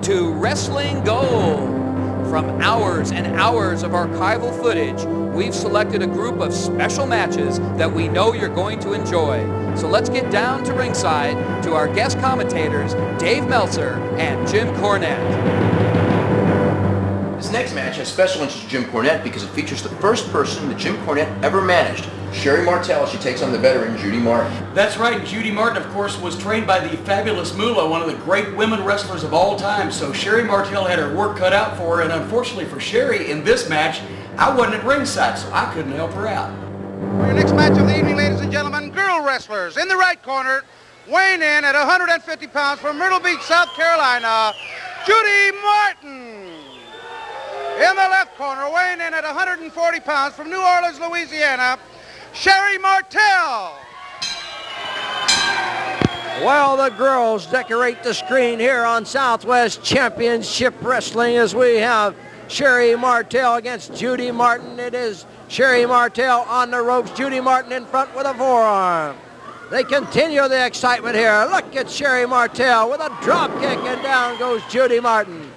to Wrestling Gold. From hours and hours of archival footage, we've selected a group of special matches that we know you're going to enjoy. So let's get down to ringside to our guest commentators, Dave Meltzer and Jim Cornette. This next match has special interest to Jim Cornette because it features the first person that Jim Cornette ever managed, Sherry Martel. She takes on the veteran Judy Martin. That's right. Judy Martin, of course, was trained by the fabulous Moolah, one of the great women wrestlers of all time. So Sherry Martel had her work cut out for her, and unfortunately for Sherry, in this match, I wasn't at ringside, so I couldn't help her out. For your next match of the evening, ladies and gentlemen, girl wrestlers. In the right corner, weighing in at 150 pounds from Myrtle Beach, South Carolina, Judy Martin. In the left corner, weighing in at 140 pounds from New Orleans, Louisiana, Sherry Martel. Well, the girls decorate the screen here on Southwest Championship Wrestling as we have Sherry Martel against Judy Martin. It is Sherry Martel on the ropes, Judy Martin in front with a forearm. They continue the excitement here. Look at Sherry Martel with a drop kick, and down goes Judy Martin.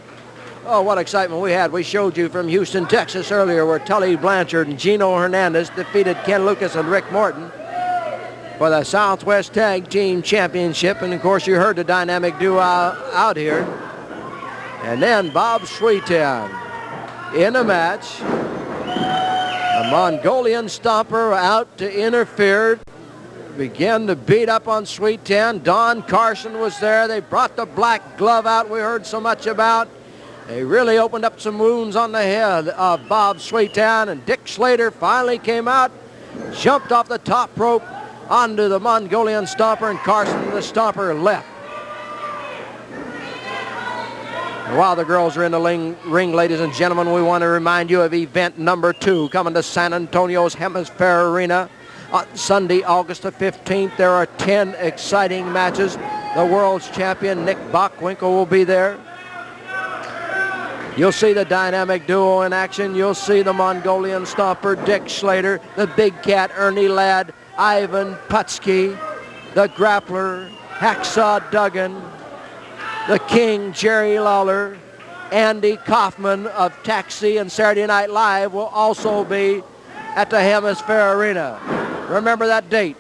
Oh, what excitement we had. We showed you from Houston, Texas earlier where Tully Blanchard and Gino Hernandez defeated Ken Lucas and Rick Morton for the Southwest Tag Team Championship. And, of course, you heard the dynamic duo out here. And then Bob Sweetan in a match. A Mongolian Stomper out to interfere. Began to beat up on Sweetan. Don Carson was there. They brought the black glove out we heard so much about. They really opened up some wounds on the head of Bob Sweetan, and Dick Slater finally came out, jumped off the top rope onto the Mongolian Stomper, and Carson, the Stomper, left. And while the girls are in the ring, ladies and gentlemen, we want to remind you of event number 2 coming to San Antonio's Hemisphere Arena on Sunday, August the 15th. There are 10 exciting matches. The world's champion, Nick Bockwinkel, will be there. You'll see the dynamic duo in action. You'll see the Mongolian Stomper, Dick Slater, the Big Cat, Ernie Ladd, Ivan Putski, the Grappler, Hacksaw Duggan, the King, Jerry Lawler, Andy Kaufman of Taxi and Saturday Night Live will also be at the Hemisphere Arena. Remember that date,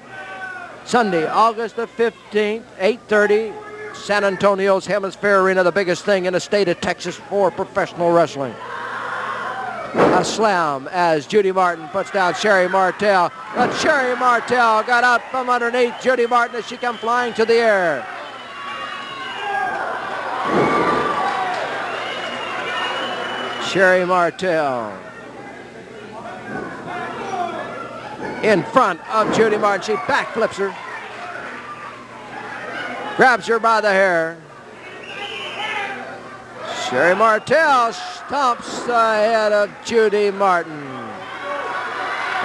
Sunday, August the 15th, 8:30. San Antonio's Hemisphere Arena, the biggest thing in the state of Texas for professional wrestling. A slam as Judy Martin puts down Sherry Martel. But Sherry Martel got out from underneath Judy Martin as she came flying to the air. Sherry Martel in front of Judy Martin. She backflips her. Grabs her by the hair. Sherry Martel stomps the head of Judy Martin.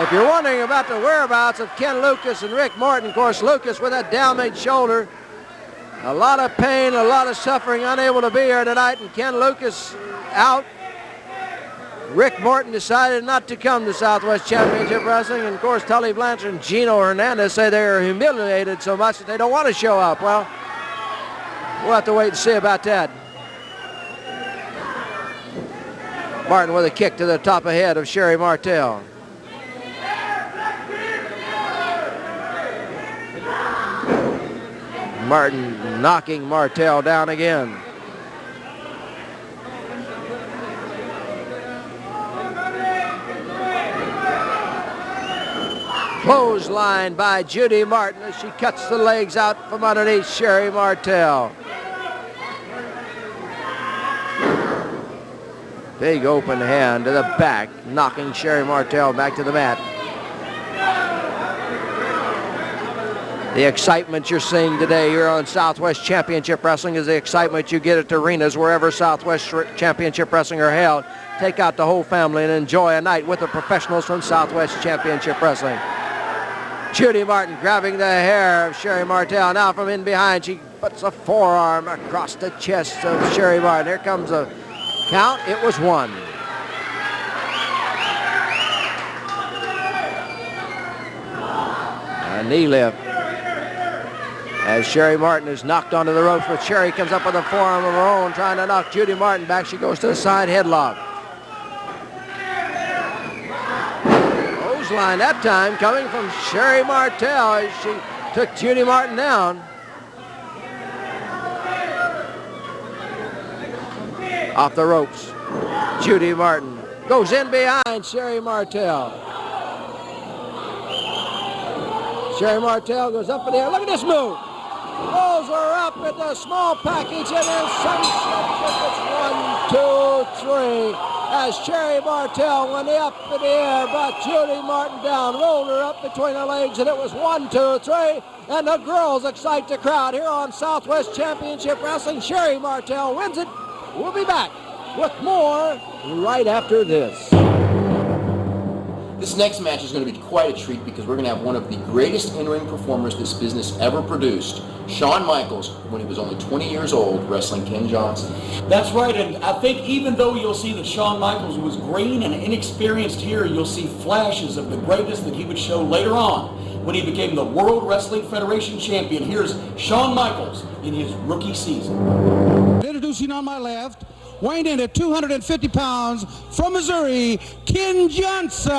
If you're wondering about the whereabouts of Ken Lucas and Rick Morton, of course, Lucas with that damaged shoulder, a lot of pain, a lot of suffering, unable to be here tonight, and Ken Lucas out. Rick Morton decided not to come to Southwest Championship Wrestling, and of course, Tully Blanchard and Gino Hernandez say they're humiliated so much that they don't want to show up. Well, we'll have to wait and see about that. Martin with a kick to the top of the head of Sherry Martel. Martin knocking Martel down again. Clothesline by Judy Martin as she cuts the legs out from underneath Sherry Martel. Big open hand to the back, knocking Sherry Martel back to the mat. The excitement you're seeing today here on Southwest Championship Wrestling is the excitement you get at arenas wherever Southwest Championship Wrestling are held. Take out the whole family and enjoy a night with the professionals from Southwest Championship Wrestling. Judy Martin grabbing the hair of Sherry Martel. Now from in behind, she puts a forearm across the chest of Sherry Martin. Here comes a count. It was 1. A knee lift. as Sherry Martin is knocked onto the ropes, but Sherry comes up with a forearm of her own, trying to knock Judy Martin back. She goes to the side headlock. Line that time coming from Sherry Martel as she took Judy Martin down. Off the ropes, Judy Martin goes in behind Sherry Martel. Sherry Martel goes up in the air. Look at this move. Rolls her up with a small package and then it's 1, 2, 3. As Sherry Martel went up in the air, brought Judy Martin down, rolled her up between her legs, and it was 1, 2, 3. And the girls excite the crowd here on Southwest Championship Wrestling. Sherry Martel wins it. We'll be back with more right after this. This next match is going to be quite a treat because we're going to have one of the greatest in-ring performers this business ever produced, Shawn Michaels, when he was only 20 years old, wrestling Ken Johnson. That's right, and I think even though you'll see that Shawn Michaels was green and inexperienced here, you'll see flashes of the greatness that he would show later on when he became the World Wrestling Federation champion. Here's Shawn Michaels in his rookie season. Introducing on my left, weighing in at 250 pounds from Missouri, Ken Johnson.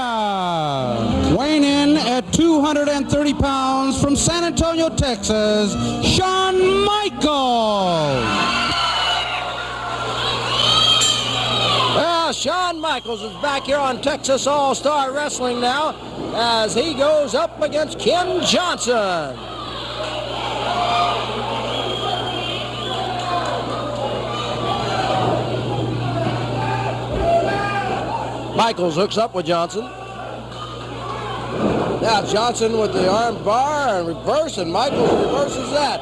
Weighing in at 230 pounds from San Antonio, Texas, Shawn Michaels. Well, Shawn Michaels is back here on Texas All-Star Wrestling now as he goes up against Ken Johnson. Michaels hooks up with Johnson. Now Johnson with the arm bar and reverse, and Michaels reverses that.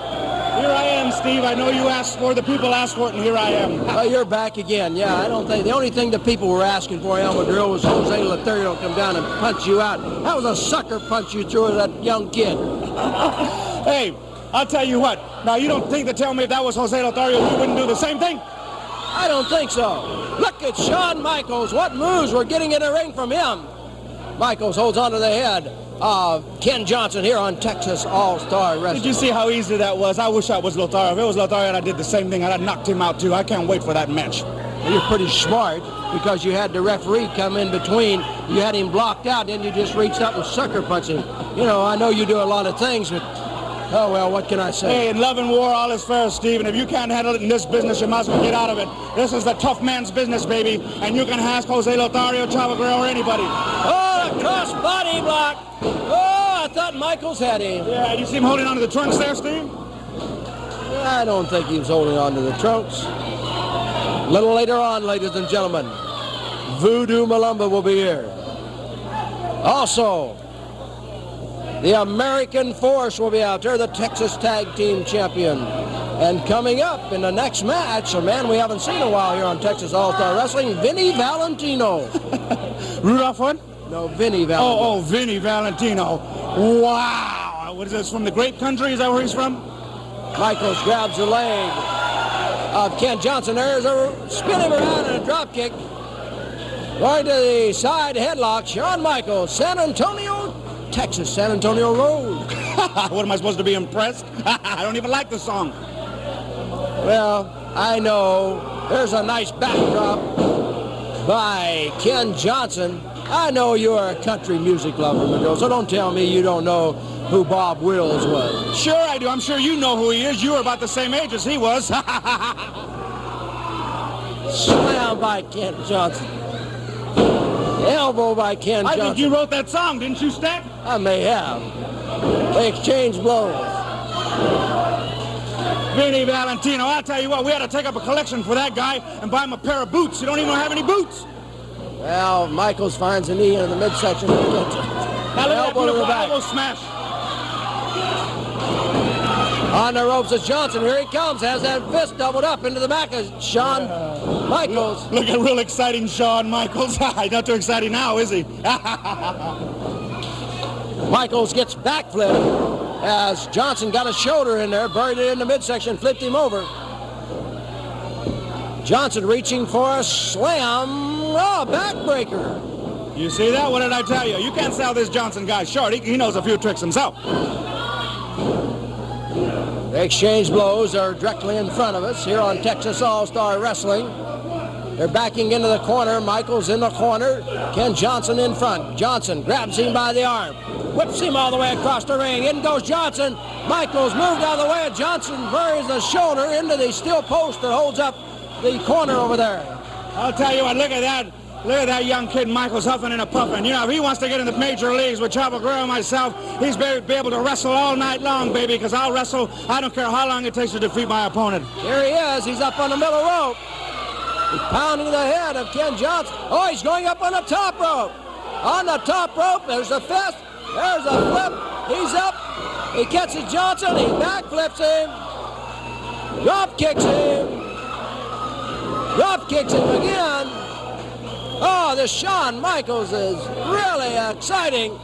Here I am, Steve. I know you asked for it, the people asked for it, and here I am. Well, you're back again. Yeah, I don't think the only thing that people were asking for, Elmer Drill, was Jose Lothario come down and punch you out. That was a sucker punch you threw at that young kid. Hey, I'll tell you what. Now, you don't think to tell me if that was Jose Lothario, you wouldn't do the same thing? I don't think so. Look at Shawn Michaels. What moves we're getting in the ring from him. Michaels holds onto the head of Ken Johnson here on Texas All-Star Wrestling. Did you see how easy that was? I wish I was Lothario. If it was Lothario, I did the same thing. I'd have knocked him out, too. I can't wait for that match. Well, you're pretty smart because you had the referee come in between. You had him blocked out, then you just reached up and sucker punched him. You know, I know you do a lot of things, but oh, well, what can I say? Hey, in love and war, all is fair, Steve, and if you can't handle it in this business, you might as well get out of it. This is the tough man's business, baby, and you can ask Jose Lothario, Chavo Guerrero, or anybody. Oh, a cross body block. Oh, I thought Michaels had him. Yeah, you see him holding on to the trunks there, Steve? I don't think he was holding on to the trunks. A little later on, ladies and gentlemen, Voodoo Malumba will be here. Also, the American Force will be out there, the Texas Tag Team Champion. And coming up in the next match, a man we haven't seen in a while here on Texas All-Star Wrestling, Vinny Valentino. Rudolph what? No, Vinny Valentino. Oh, Vinny Valentino. Wow. What is this, from the Grape Country? Is that where he's from? Michaels grabs the leg of Ken Johnson. There's a spin him around and a drop kick. Going to the side headlock, Shawn Michaels, San Antonio, Texas, San Antonio Road. What, am I supposed to be impressed? I don't even like the song. Well, I know there's a nice backdrop by Ken Johnson. I know you're a country music lover, Miguel, so don't tell me you don't know who Bob Wills was. Sure I do. I'm sure you know who he is. You were about the same age as he was. Slam by Ken Johnson. Elbow by Ken Johnson. I think you wrote that song, didn't you, Stat? I may have. They exchanged blows. Vinny Valentino, I'll tell you what, we had to take up a collection for that guy and buy him a pair of boots. You don't even have any boots. Well, Michaels finds a knee in the midsection. Now Elbow to the back. Elbow smash. On the ropes is Johnson. Here he comes. Has that fist doubled up into the back of Shawn Michaels. Look at real exciting Shawn Michaels. Not too exciting now, is he? Michaels gets backflip as Johnson got a shoulder in there, buried it in the midsection, flipped him over. Johnson reaching for a slam. Oh, backbreaker. You see that? What did I tell you? You can't sell this Johnson guy short. He knows a few tricks himself. exchange blows are directly in front of us here on Texas All-Star Wrestling. They're backing into the corner. Michaels in the corner. Ken Johnson in front. Johnson grabs him by the arm. Whips him all the way across the ring. In goes Johnson. Michaels moved out of the way. Johnson buries the shoulder into the steel post that holds up the corner over there. I'll tell you what, look at that. Look at that young kid, Michaels, huffing and a puffing. You know, if he wants to get in the major leagues with Chavo Guerrero and myself, he's be able to wrestle all night long, baby, because I'll wrestle. I don't care how long it takes to defeat my opponent. Here he is. He's up on the middle rope. He's pounding the head of Ken Johnson. Oh, he's going up on the top rope. On the top rope, there's a fist. There's a flip. He's up. He catches Johnson. He backflips him. Drop kicks him. Drop kicks him again. Oh, this Shawn Michaels is really exciting.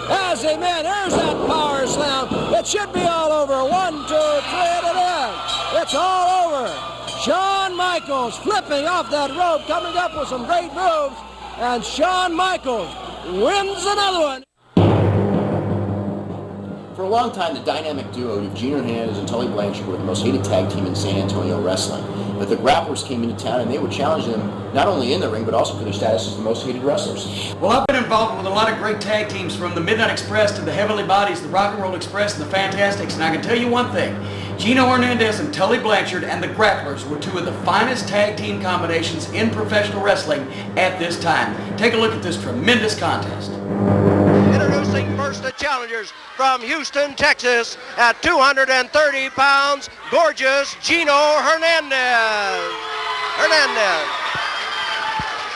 As he, man, there's that power slam. It should be all over. 1, 2, 3, and it is. It's all over. Shawn Michaels flipping off that rope, coming up with some great moves. And Shawn Michaels wins another one. For a long time, the dynamic duo of Gino Hernandez and Tully Blanchard were the most hated tag team in San Antonio wrestling. But the Grapplers came into town and they were challenging them not only in the ring, but also for their status as the most hated wrestlers. Well, I've been involved with a lot of great tag teams, from the Midnight Express to the Heavenly Bodies, the Rock and Roll Express, and the Fantastics. And I can tell you one thing. Gino Hernandez and Tully Blanchard and the Grapplers were two of the finest tag team combinations in professional wrestling at this time. Take a look at this tremendous contest. Introducing first the challengers from Houston, Texas, at 230 pounds, gorgeous Gino Hernandez.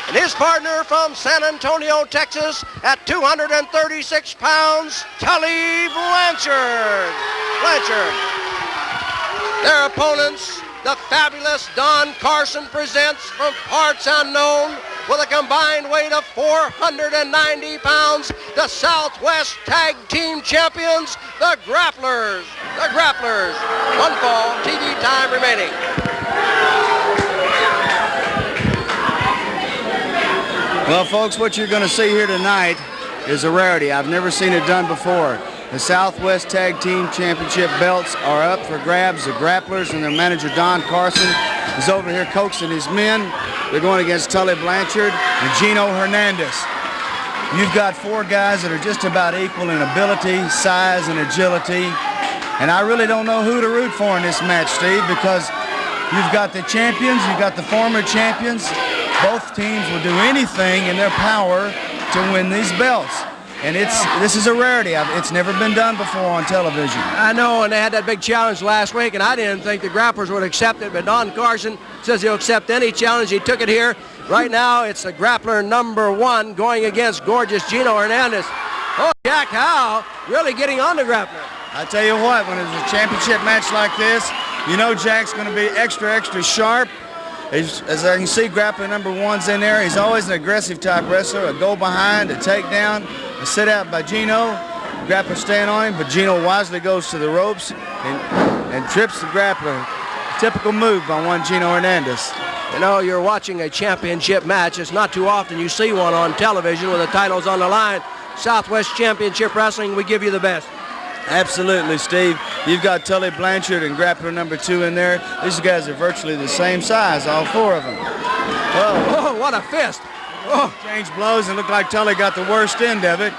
And his partner from San Antonio, Texas, at 236 pounds, Tully Blanchard. Their opponents, the fabulous Don Carson, presents from parts unknown with a combined weight of 490 pounds, the Southwest Tag Team Champions, the Grapplers. One fall, TV time remaining. Well, folks, what you're going to see here tonight is a rarity. I've never seen it done before. The Southwest Tag Team Championship belts are up for grabs. The Grapplers and their manager, Don Carson, is over here coaxing his men. They're going against Tully Blanchard and Gino Hernandez. You've got four guys that are just about equal in ability, size, and agility. And I really don't know who to root for in this match, Steve, because you've got the champions, you've got the former champions. Both teams will do anything in their power to win these belts. And this is a rarity. It's never been done before on television. I know, and they had that big challenge last week, and I didn't think the Grapplers would accept it, but Don Carson says he'll accept any challenge. He took it here. Right now, it's the Grappler number 1 going against gorgeous Gino Hernandez. Oh, Jack Howe really getting on the Grappler. I tell you what, when it's a championship match like this, you know Jack's going to be extra sharp. As I can see, Grappler number 1's in there. He's always an aggressive type wrestler, a go behind, a takedown, a sit out by Gino. Grappler staying on him, but Gino wisely goes to the ropes and trips the Grappler. Typical move by one Gino Hernandez. You know, you're watching a championship match. It's not too often you see one on television with the titles on the line. Southwest Championship Wrestling, we give you the best. Absolutely, Steve. You've got Tully Blanchard and Grappler number 2 in there. These guys are virtually the same size, all 4 of them. Oh, what a fist. Oh. Change blows and look like Tully got the worst end of it.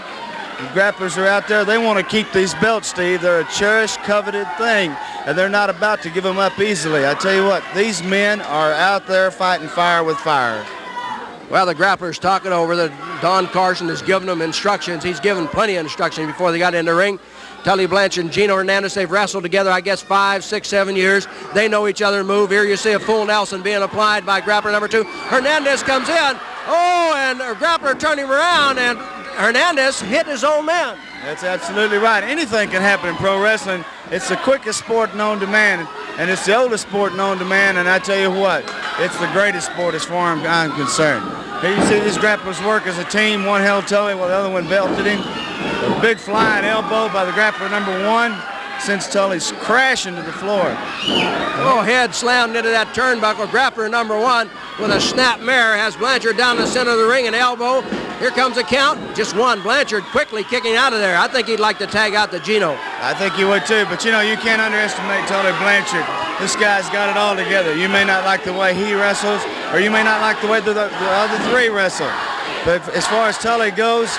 The Grapplers are out there. They want to keep these belts, Steve. They're a cherished, coveted thing, and they're not about to give them up easily. I tell you what, these men are out there fighting fire with fire. Well, the Grappler's talking over. Don Carson is giving them instructions. He's given plenty of instructions before they got in the ring. Tully Blanchard and Gino Hernandez, they've wrestled together, I guess, 5, 6, 7 years. They know each other move. Here you see a full Nelson being applied by Grappler number 2. Hernandez comes in. Oh, and Grappler turned him around, and Hernandez hit his own man. That's absolutely right. Anything can happen in pro wrestling. It's the quickest sport known to man, and it's the oldest sport known to man, and I tell you what, it's the greatest sport as far as I'm concerned. Here you see these Grapplers work as a team. One held Tully while the other one belted him. A big flying elbow by the Grappler number 1 sends Tully's crashing to the floor. Oh, head slammed into that turnbuckle. Grappler number 1 with a snap mare has Blanchard down the center of the ring, and elbow Here comes the count. Just one. Blanchard quickly kicking out of there. I think he'd like to tag out to Gino. I think he would too, but you know, you can't underestimate Tully Blanchard. This guy's got it all together. You may not like the way he wrestles, or you may not like the way the other three wrestle. But as far as Tully goes,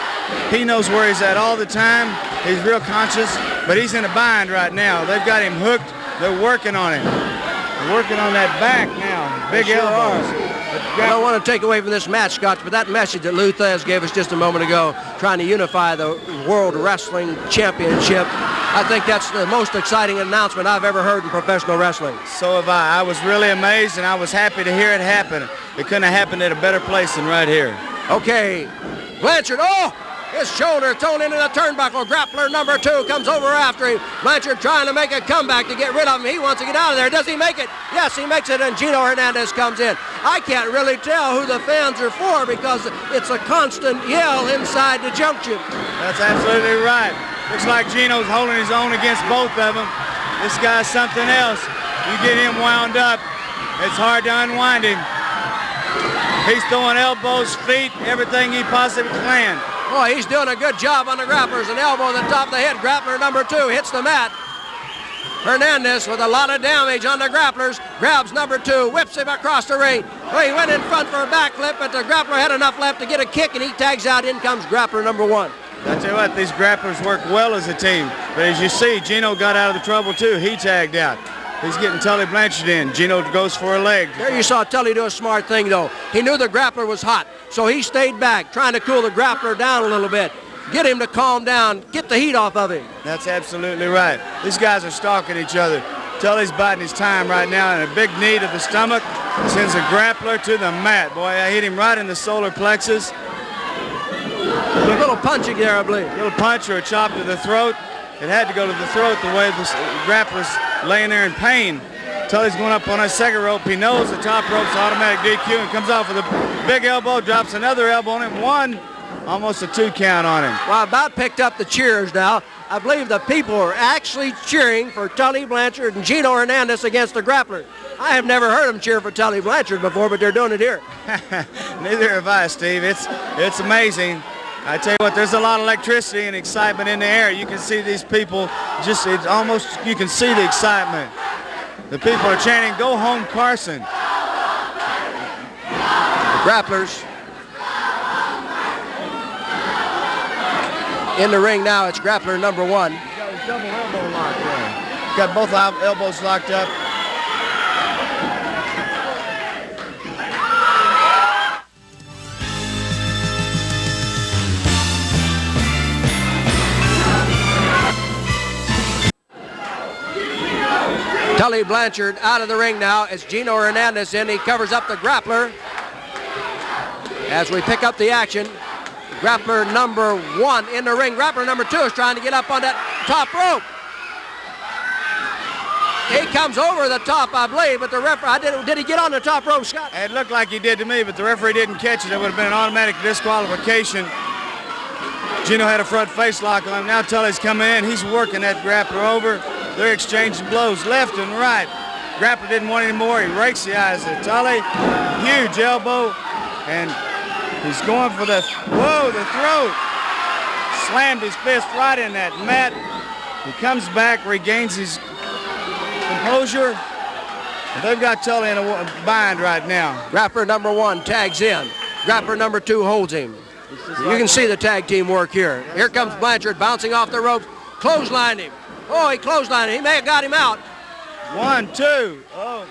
he knows where he's at all the time. He's real conscious, but he's in a bind right now. They've got him hooked. They're working on him. They're working on that back now. Big elbows. I don't want to take away from this match, Scotch, but that message that Lou Thez gave us just a moment ago, trying to unify the World Wrestling Championship, I think that's the most exciting announcement I've ever heard in professional wrestling. So have I. I was really amazed, and I was happy to hear it happen. It couldn't have happened at a better place than right here. Okay, Blanchard, his shoulder thrown into the turnbuckle. Grappler number 2 comes over after him. Blanchard trying to make a comeback to get rid of him. He wants to get out of there. Does he make it? Yes, he makes it, and Gino Hernandez comes in. I can't really tell who the fans are for because it's a constant yell inside the junction. That's absolutely right. Looks like Gino's holding his own against both of them. This guy's something else. You get him wound up, it's hard to unwind him. He's throwing elbows, feet, everything he possibly can. Boy, he's doing a good job on the grapplers. An elbow on the top of the head. Grappler number 2 hits the mat. Hernandez with a lot of damage on the grapplers. Grabs number 2, whips him across the ring. Well, he went in front for a backflip, but the grappler had enough left to get a kick, and he tags out. In comes grappler number 1. I tell you what, these grapplers work well as a team. But as you see, Gino got out of the trouble too. He tagged out. He's getting Tully Blanchard in. Gino goes for a leg. There you saw Tully do a smart thing, though. He knew the grappler was hot, so he stayed back, trying to cool the grappler down a little bit. Get him to calm down, get the heat off of him. That's absolutely right. These guys are stalking each other. Tully's biding his time right now in a big knee to the stomach. Sends a grappler to the mat. Boy, I hit him right in the solar plexus. A little punching there, I believe. A little punch or a chop to the throat. It had to go to the throat the way the grappler's laying there in pain. Tully's going up on a second rope. He knows the top rope's automatic DQ and comes off with a big elbow, drops another elbow on him. 1, almost a 2 count on him. Well, about picked up the cheers now. I believe the people are actually cheering for Tully Blanchard and Gino Hernandez against the grappler. I have never heard them cheer for Tully Blanchard before, but they're doing it here. Neither have I, Steve. It's amazing. I tell you what, there's a lot of electricity and excitement in the air. You can see these people, it's almost, you can see the excitement. The people are chanting, "Go home, Carson." The grapplers in the ring now. It's grappler number 1. He's got his double elbow locked there. Got both elbows locked up. Tully Blanchard out of the ring now as Gino Hernandez in. He covers up the grappler. As we pick up the action, grappler number 1 in the ring. Grappler number 2 is trying to get up on that top rope. He comes over the top, I believe, but the referee, did he get on the top rope, Scott? It looked like he did to me, but the referee didn't catch it. It would have been an automatic disqualification. Gino had a front face lock on him. Now Tully's coming in. He's working that grappler over. They're exchanging blows left and right. Grappler didn't want any more. He rakes the eyes of Tully. Huge elbow. And he's going for the throat. Slammed his fist right in that mat. He comes back, regains his composure. And they've got Tully in a bind right now. Grappler number 1 tags in. Grappler number 2 holds him. You can see the tag team work here. Here comes Blanchard bouncing off the ropes. Clotheslined him. Oh, he clotheslined him. He may have got him out. 1, 2. Oh,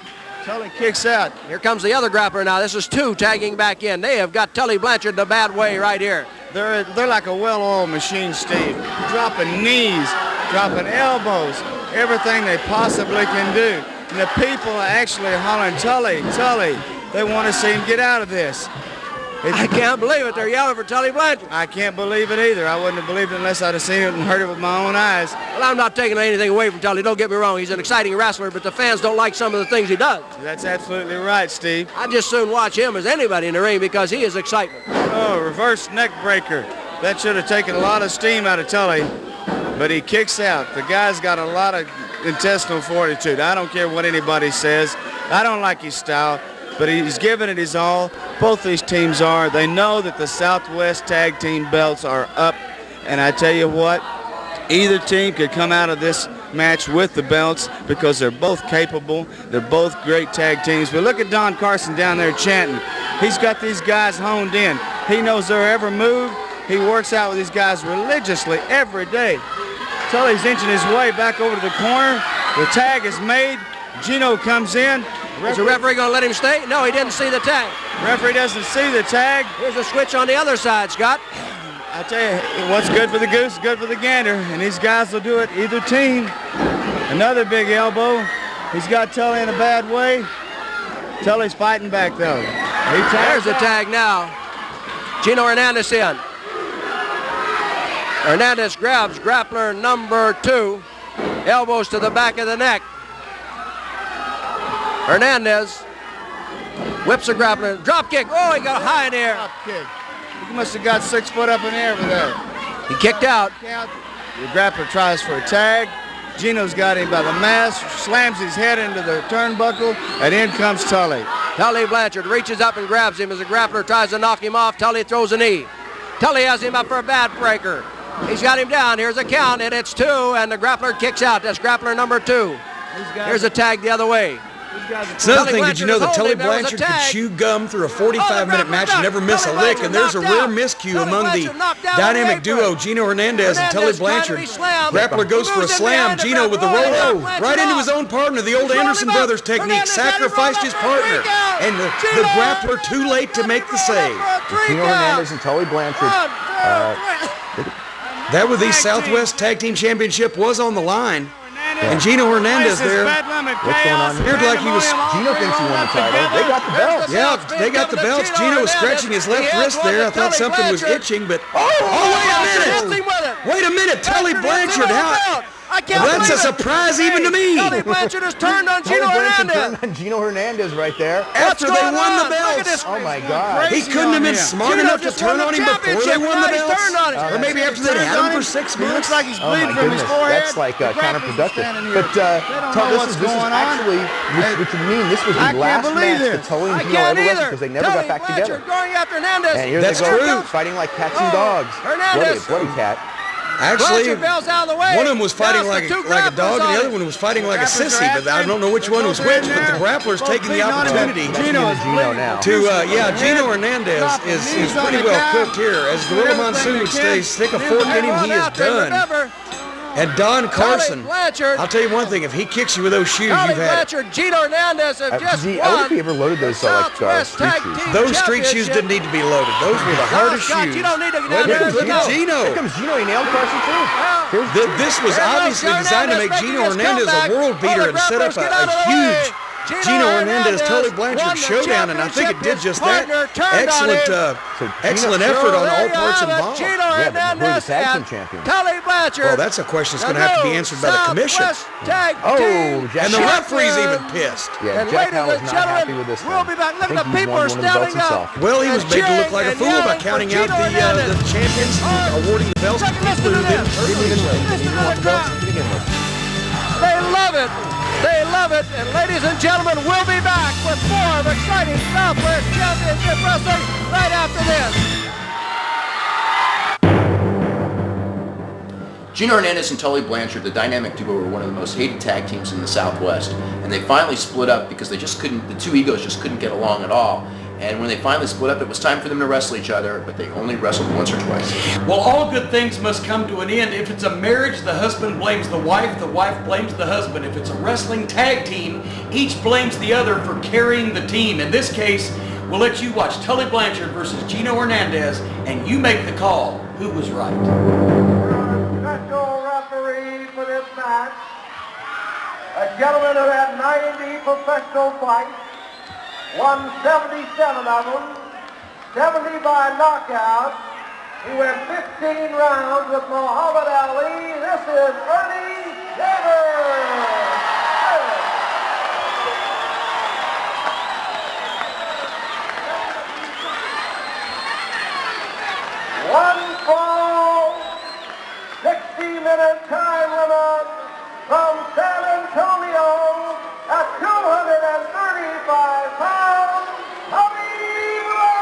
Tully kicks out. Here comes the other grappler now. This is 2 tagging back in. They have got Tully Blanchard the bad way right here. They're like a well-oiled machine, Steve. Dropping knees, dropping elbows, everything they possibly can do. And the people are actually hollering, "Tully, Tully." They want to see him get out of this. I can't believe it. They're yelling for Tully Blanchard. I can't believe it either. I wouldn't have believed it unless I'd have seen it and heard it with my own eyes. Well, I'm not taking anything away from Tully. Don't get me wrong. He's an exciting wrestler, but the fans don't like some of the things he does. That's absolutely right, Steve. I'd just soon watch him as anybody in the ring because he is excitement. Oh, reverse neck breaker. That should have taken a lot of steam out of Tully, but he kicks out. The guy's got a lot of intestinal fortitude. I don't care what anybody says. I don't like his style, but he's giving it his all. Both these teams are. They know that the Southwest Tag Team belts are up, and I tell you what, either team could come out of this match with the belts because they're both capable. They're both great tag teams. But look at Don Carson down there chanting. He's got these guys honed in. He knows their every move. He works out with these guys religiously every day. Tully's inching his way back over to the corner. The tag is made. Gino comes in. Is the referee going to let him stay? No, he didn't see the tag. Referee doesn't see the tag. Here's a switch on the other side, Scott. I tell you, what's good for the goose is good for the gander, and these guys will do it, either team. Another big elbow. He's got Tully in a bad way. Tully's fighting back, though. There's the tag now. Gino Hernandez in. Hernandez grabs grappler number 2. Elbows to the back of the neck. Hernandez whips the grappler. Drop kick. Oh, he got high in the air. Drop kick. He must have got 6 foot up in the air with that. He kicked out. The grappler tries for a tag. Gino's got him by the mask, slams his head into the turnbuckle, and in comes Tully. Tully Blanchard reaches up and grabs him as the grappler tries to knock him off. Tully throws a knee. Tully has him up for a bad breaker. He's got him down. Here's a count, and it's 2, and the grappler kicks out. That's grappler number 2. Here's a tag the other way. It's another thing, did you know that Tully Blanchard could chew gum through a 45-minute match and never miss a lick? And there's a rare miscue among the dynamic duo, Gino Hernandez and Tully Blanchard. Grappler goes for a slam. Gino with the roll right into his own partner. The old Anderson brothers technique, sacrificed his partner. And the grappler too late to make the save. Gino Hernandez and Tully Blanchard. That was the Southwest Tag Team Championship was on the line. And Gino Hernandez there. What's going on here? Appeared like he was. Gino thinks he won the title. They got the belts. Yeah, they got the belts. Gino was scratching his left wrist there. I thought something was itching, but. Oh, wait a minute! Wait a minute! Tully Blanchard, how? That's a surprise even to me. Tully Blanchard has turned on Gino Hernandez. Turned on Gino Hernandez right there. After they won the belts. Oh my God. He couldn't have been smart enough to turn on him before they won the belts. Or maybe after they'd had him for 6 months. Looks like he's bleeding from his forehead. That's like counterproductive. But this is actually, which would mean this was the last match that Tully and Gino ever wrestled because they never got back together. Going after Hernandez. And here they go, fighting like cats and dogs. Bloody cat. Actually, one of them was fighting like a dog, and the other one was fighting like a sissy. But I don't know which one was which. But the grappler's taking the opportunity Gino now. Gino Hernandez is pretty well cooked here. As Gorilla Monsoon would say, stick a fork in him, he is done. And Don Carson, I'll tell you one thing, if he kicks you with those shoes, you've had it. Gino Hernandez have just won. I wonder if he ever loaded those street shoes. Those street shoes didn't need to be loaded. Those were the hardest shoes. You don't need to get down Look at Gino. Here comes Gino. He nailed Carson too. This was obviously designed to make Gino Hernandez a world beater and set up a huge Gino Hernandez, Tully Blanchard showdown, and I think it did just that. Excellent effort on all parts involved. Gino Hernandez and Tully Blanchard. Well, that's a question that's going to have to be answered by the commission. And the referee's even pissed. Yeah, Jack Howell is not happy with this. We'll be back. Look at the people are standing up. Well, he was made to look like a fool by counting out the champions and awarding the belts to people who didn't want the belts to begin with. They love it. They love it. And ladies and gentlemen, we'll be back with more of exciting Southwest Championship Wrestling right after this. Gino Hernandez and Tully Blanchard, the dynamic duo, were one of the most hated tag teams in the Southwest. And they finally split up because the two egos just couldn't get along at all. And when they finally split up, it was time for them to wrestle each other, but they only wrestled once or twice. Well, all good things must come to an end. If it's a marriage, the husband blames the wife blames the husband. If it's a wrestling tag team, each blames the other for carrying the team. In this case, we'll let you watch Tully Blanchard versus Gino Hernandez, and you make the call. Who was right? Special referee for this match, a gentleman who had 90 professional fights, won 77 of them, 70 by knockout. He went 15 rounds with Muhammad Ali. This is Ernie Davis. One fall, 60-minute time limit from San Antonio at 235 pounds, Habib Blanchard.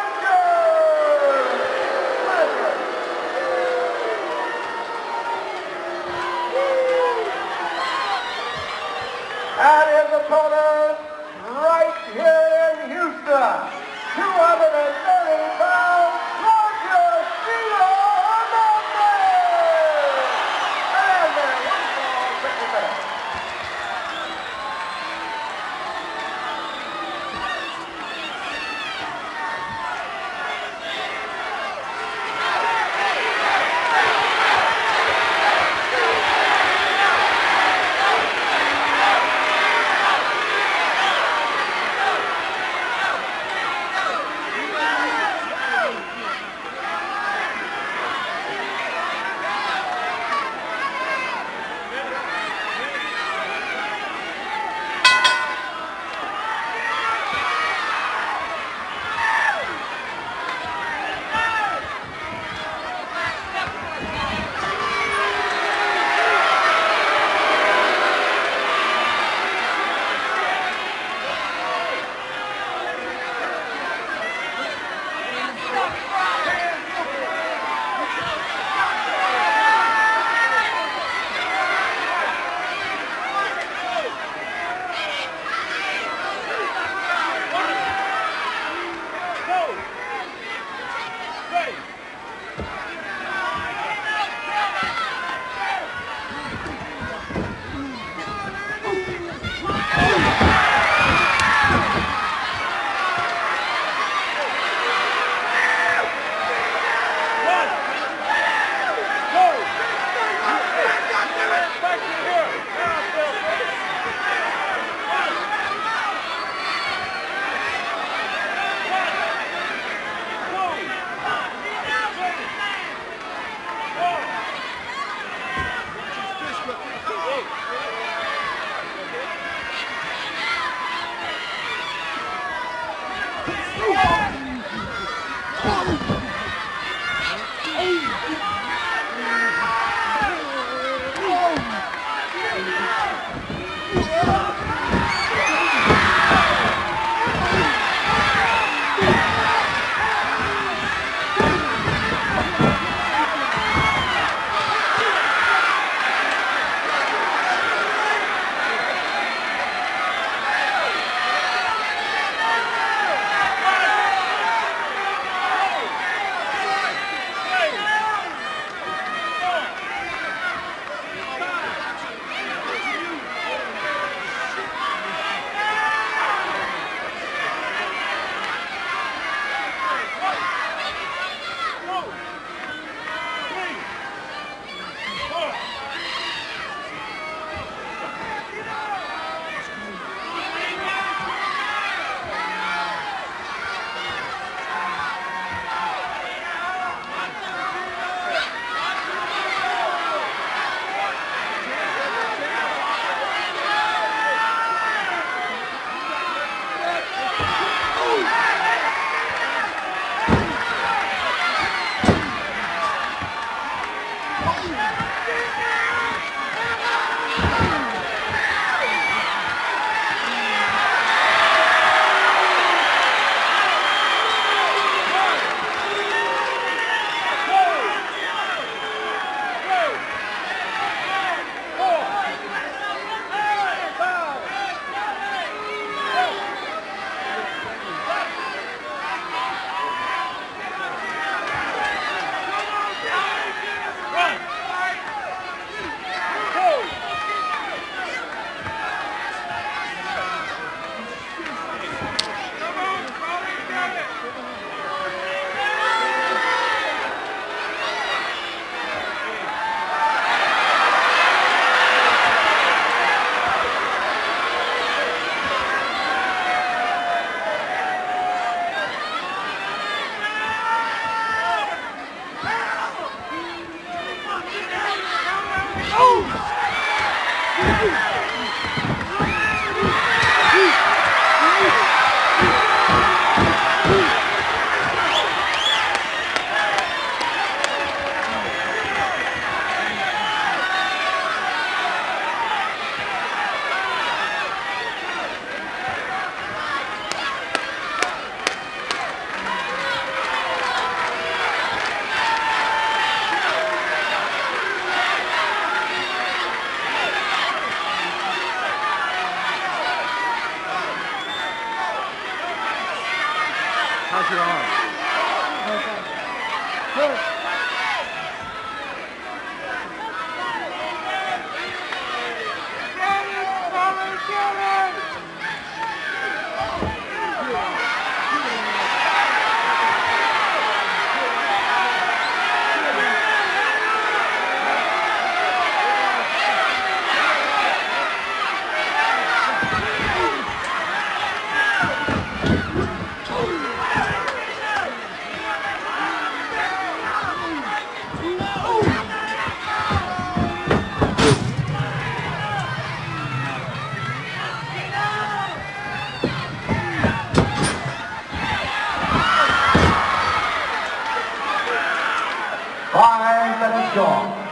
5 minutes gone.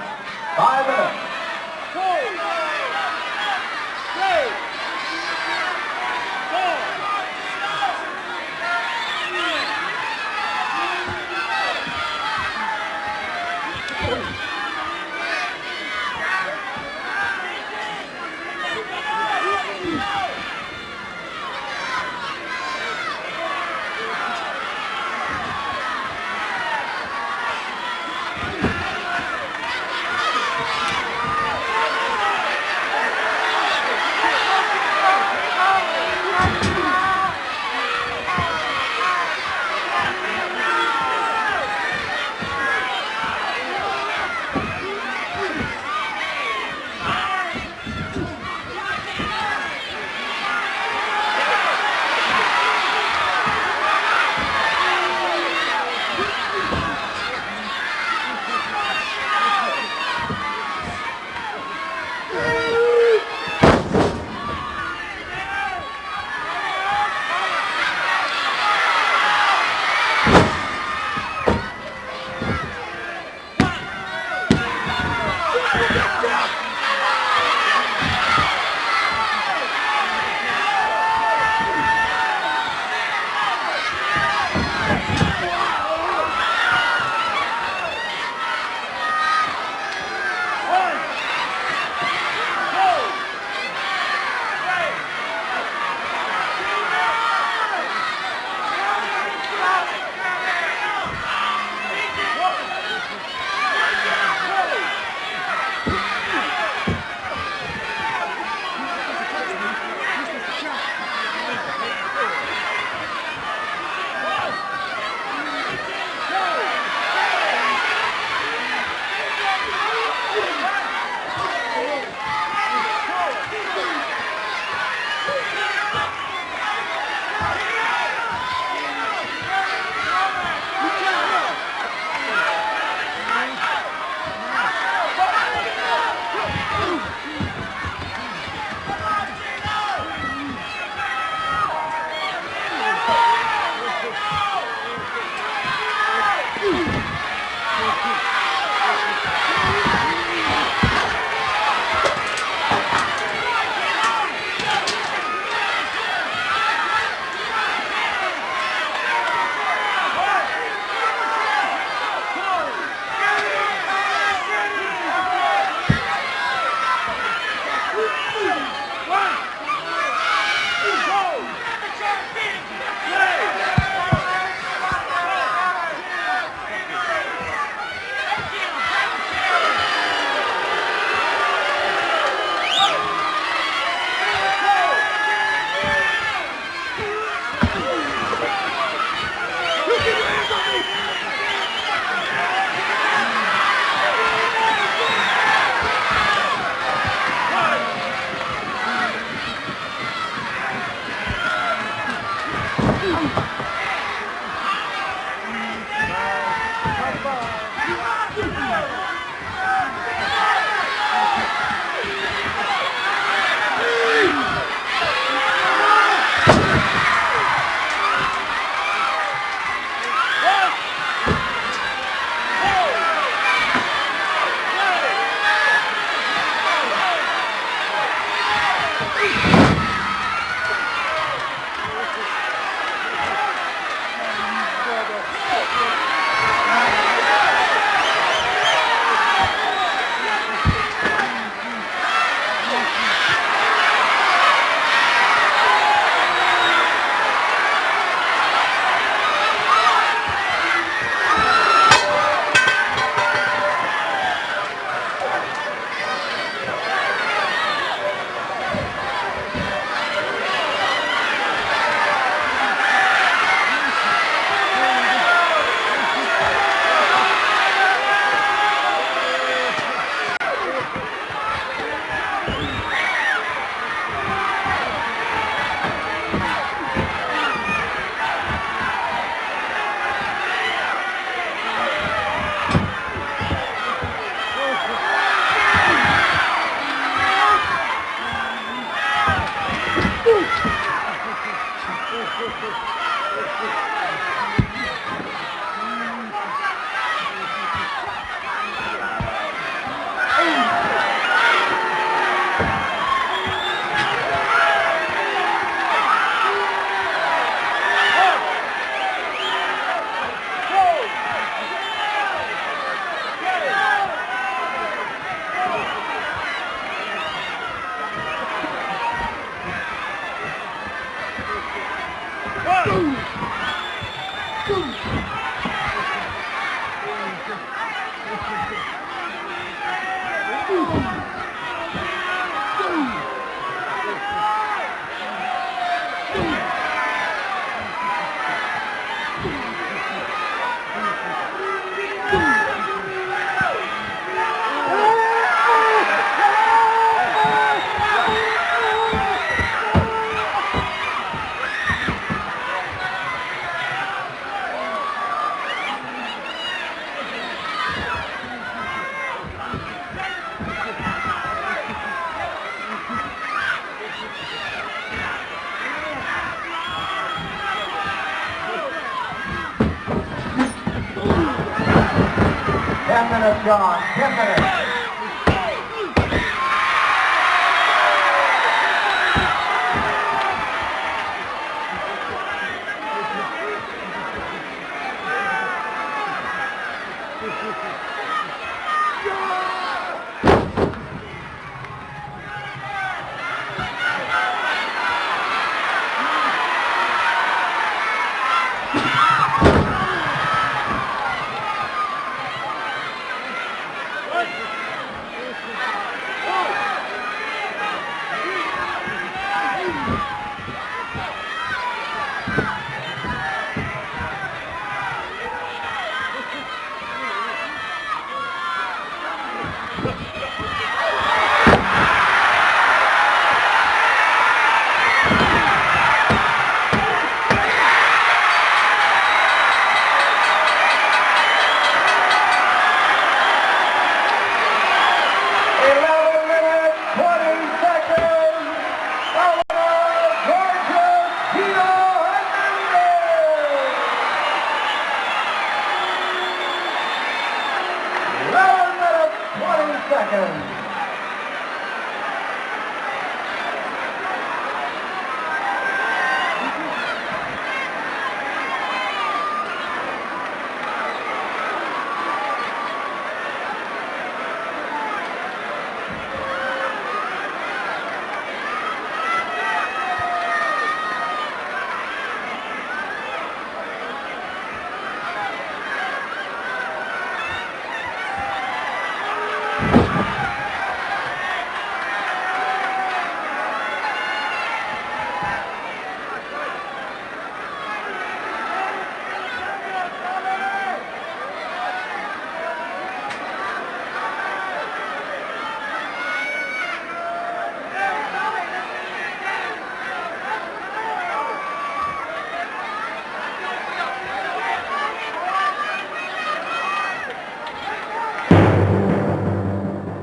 5 minutes. John, 10 minutes.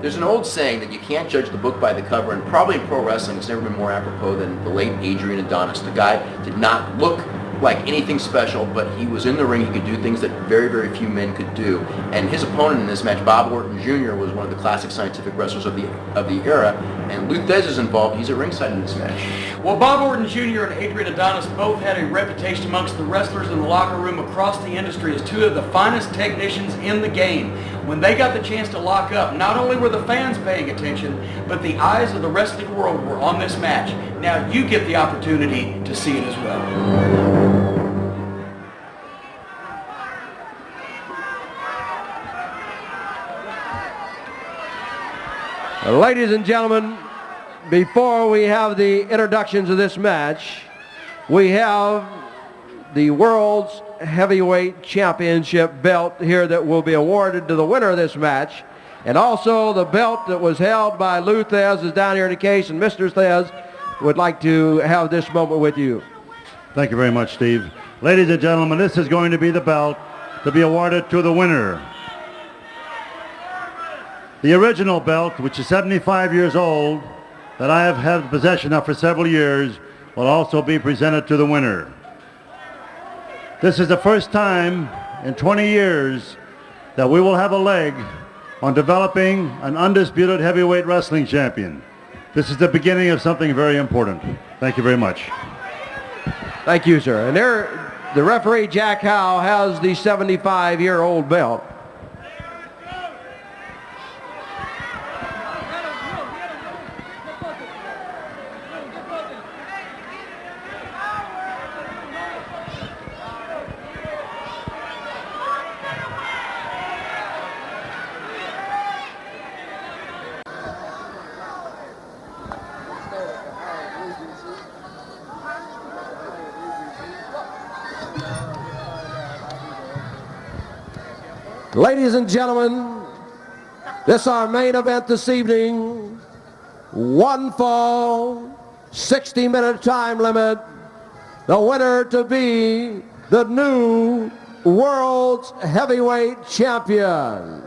There's an old saying that you can't judge the book by the cover, and probably in pro wrestling it's never been more apropos than the late Adrian Adonis. The guy did not look like anything special, but he was in the ring. He could do things that very, very few men could do. And his opponent in this match, Bob Orton Jr., was one of the classic scientific wrestlers of the era. And Lou Thesz is involved. He's at ringside in this match. Well, Bob Orton Jr. and Adrian Adonis both had a reputation amongst the wrestlers in the locker room across the industry as two of the finest technicians in the game. When they got the chance to lock up, not only were the fans paying attention, but the eyes of the wrestling world were on this match. Now you get the opportunity to see it as well. Ladies and gentlemen, before we have the introductions of this match, we have the World's Heavyweight Championship belt here that will be awarded to the winner of this match. And also the belt that was held by Lou Thesz is down here in the case, and Mr. Thesz would like to have this moment with you. Thank you very much, Steve. Ladies and gentlemen, this is going to be the belt to be awarded to the winner. The original belt, which is 75 years old, that I have had possession of for several years, will also be presented to the winner. This is the first time in 20 years that we will have a leg on developing an undisputed heavyweight wrestling champion. This is the beginning of something very important. Thank you very much. Thank you, sir. And there, the referee, Jack Howe, has the 75-year-old belt. Ladies and gentlemen, this is our main event this evening. One fall, 60-minute time limit. The winner to be the new world's heavyweight champion.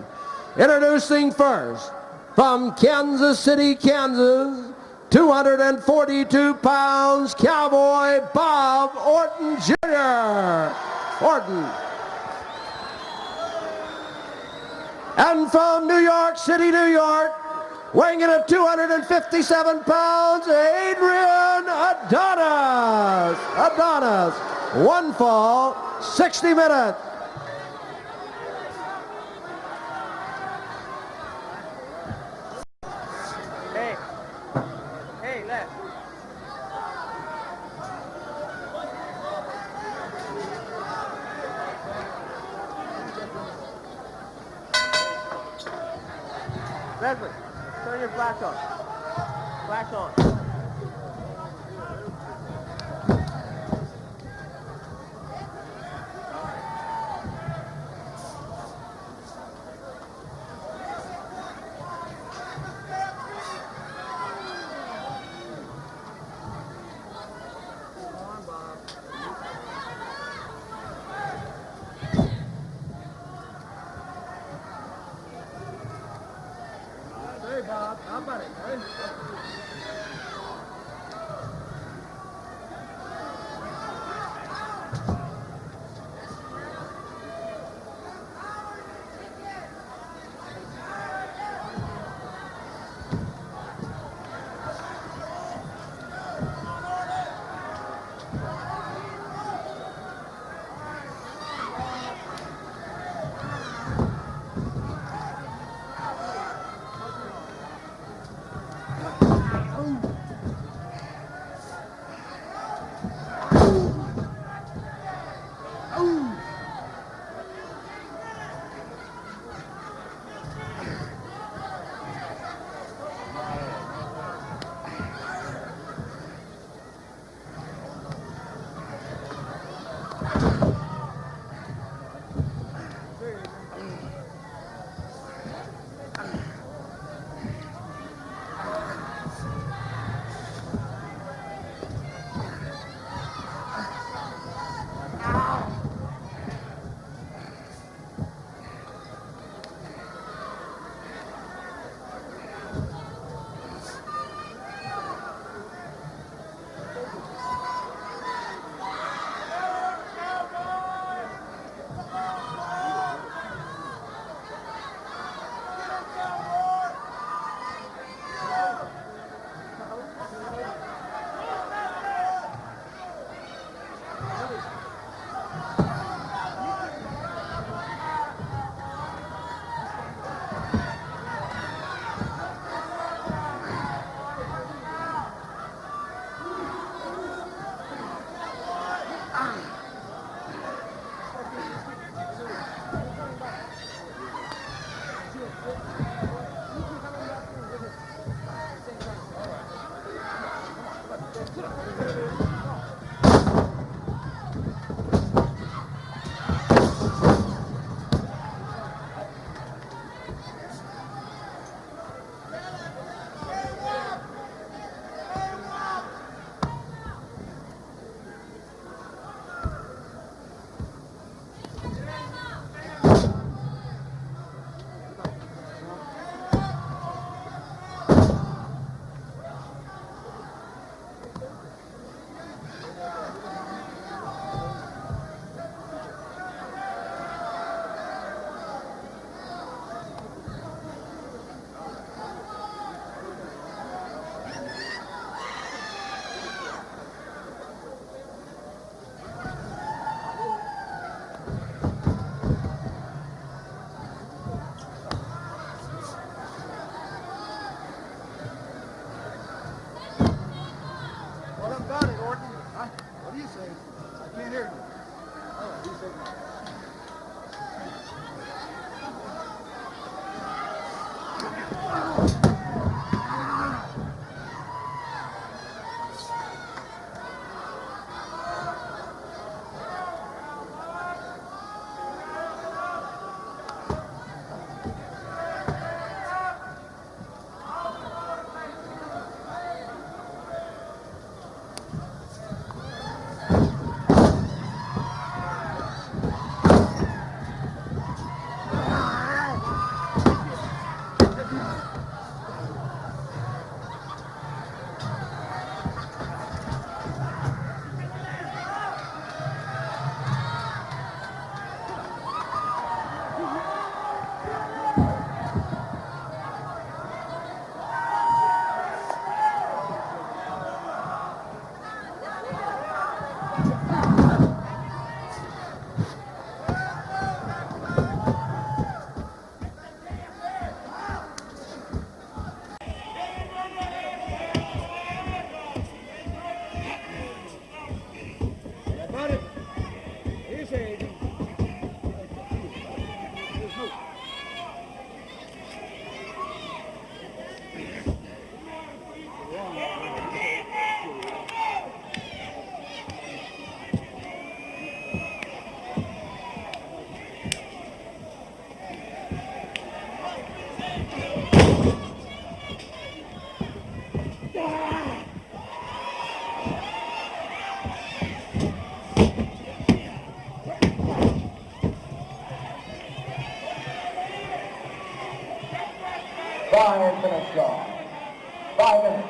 Introducing first, from Kansas City, Kansas, 242 pounds, Cowboy Bob Orton Jr. Orton. And from New York City, New York, weighing in at 257 pounds, Adrian Adonis. Adonis. One fall, 60 minutes. Hey, Les. Leslie, turn your flash on. Flash on. Hey, Bob. How about it, man? 5 minutes gone. 5 minutes.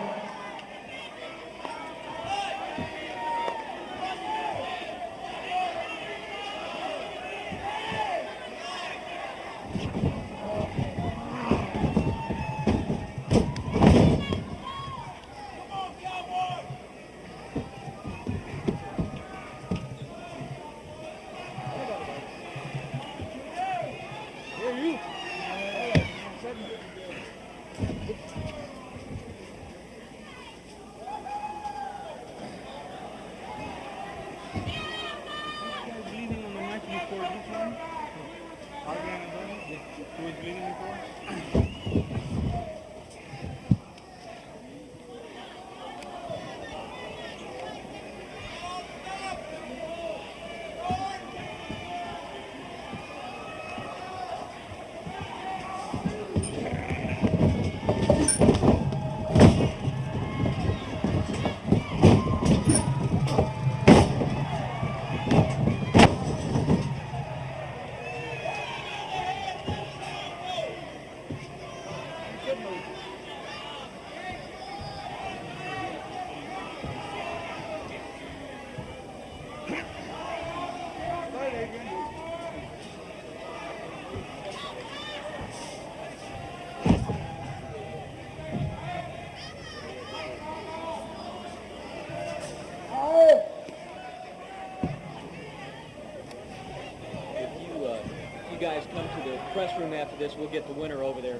Guys come to the press room after this, we'll get the winner over there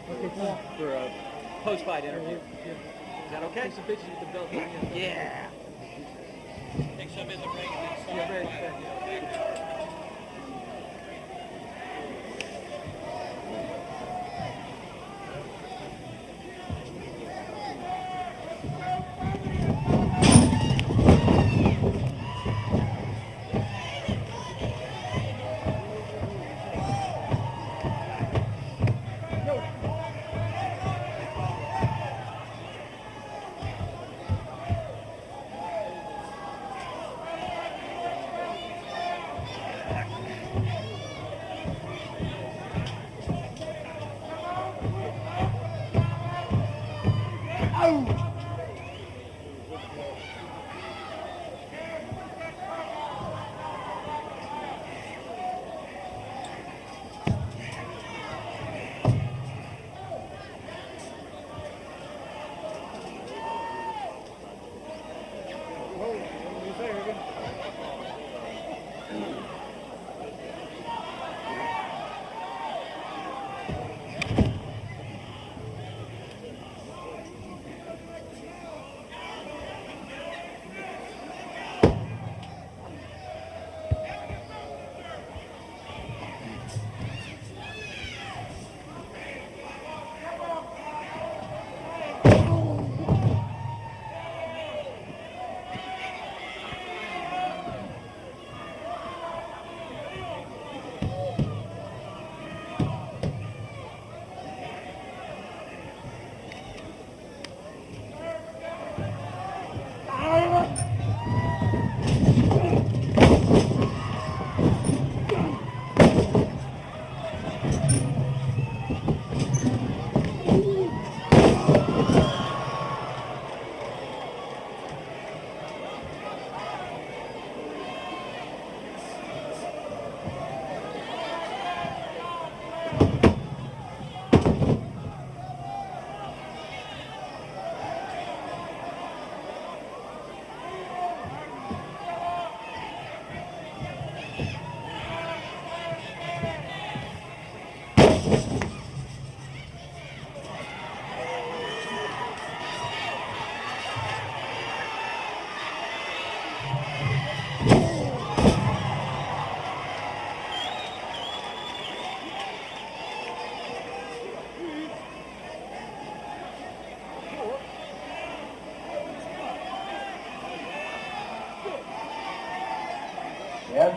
for a post-fight interview. Is that okay? Take some pictures with the belt. Yeah. Take some in the ring and then some.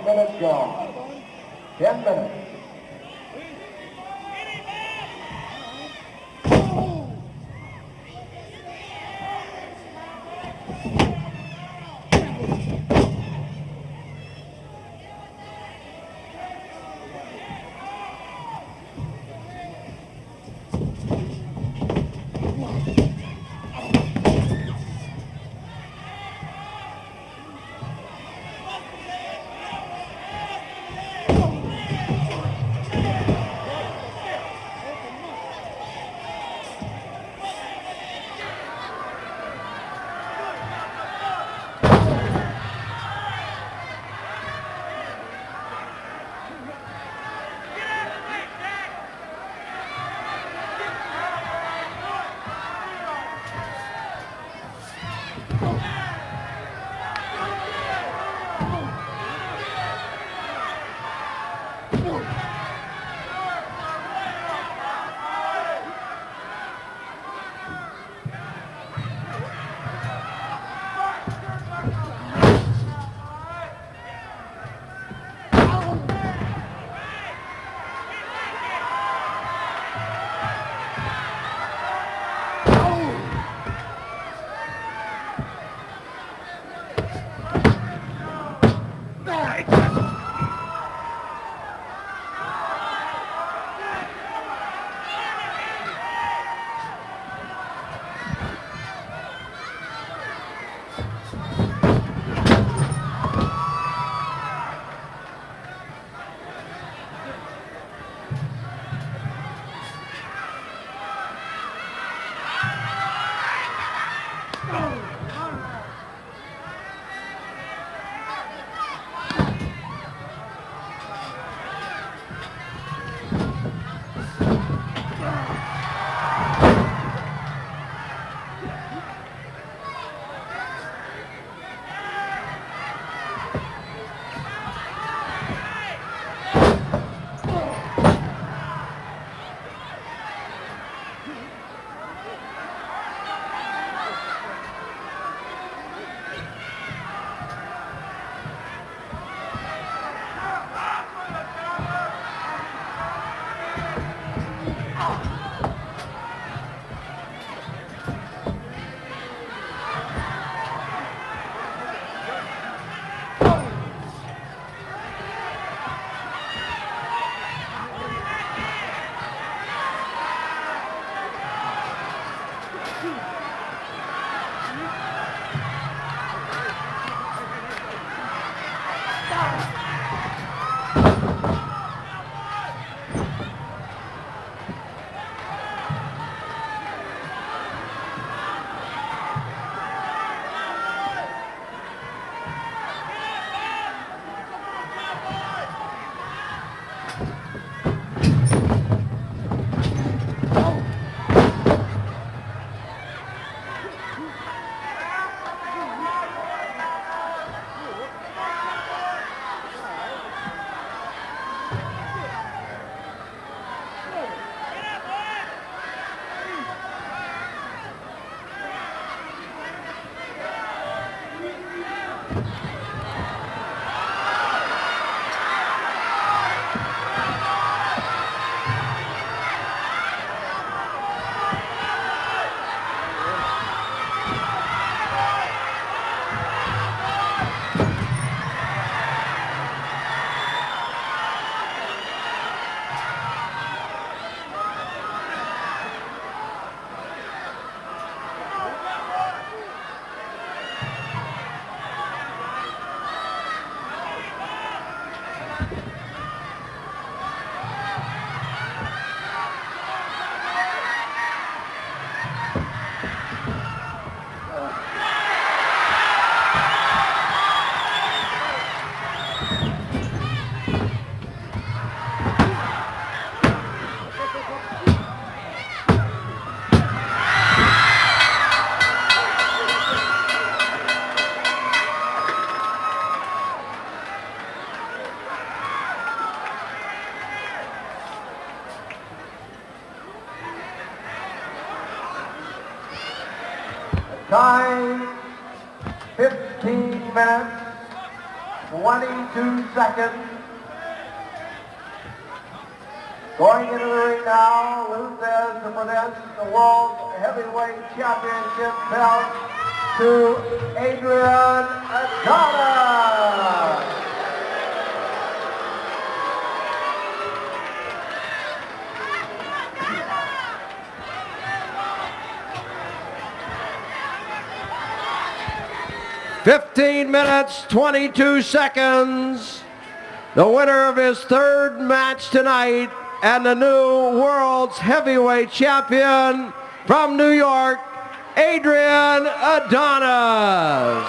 Minutes gone. 10 minutes. Time 15 minutes, 22 seconds. Going into the ring now, Lou says to present the World Heavyweight Championship belt to Adrian Adonis. "15 minutes, 22 seconds. The winner of his third match tonight and the new world's heavyweight champion from New York, Adrian Adonis."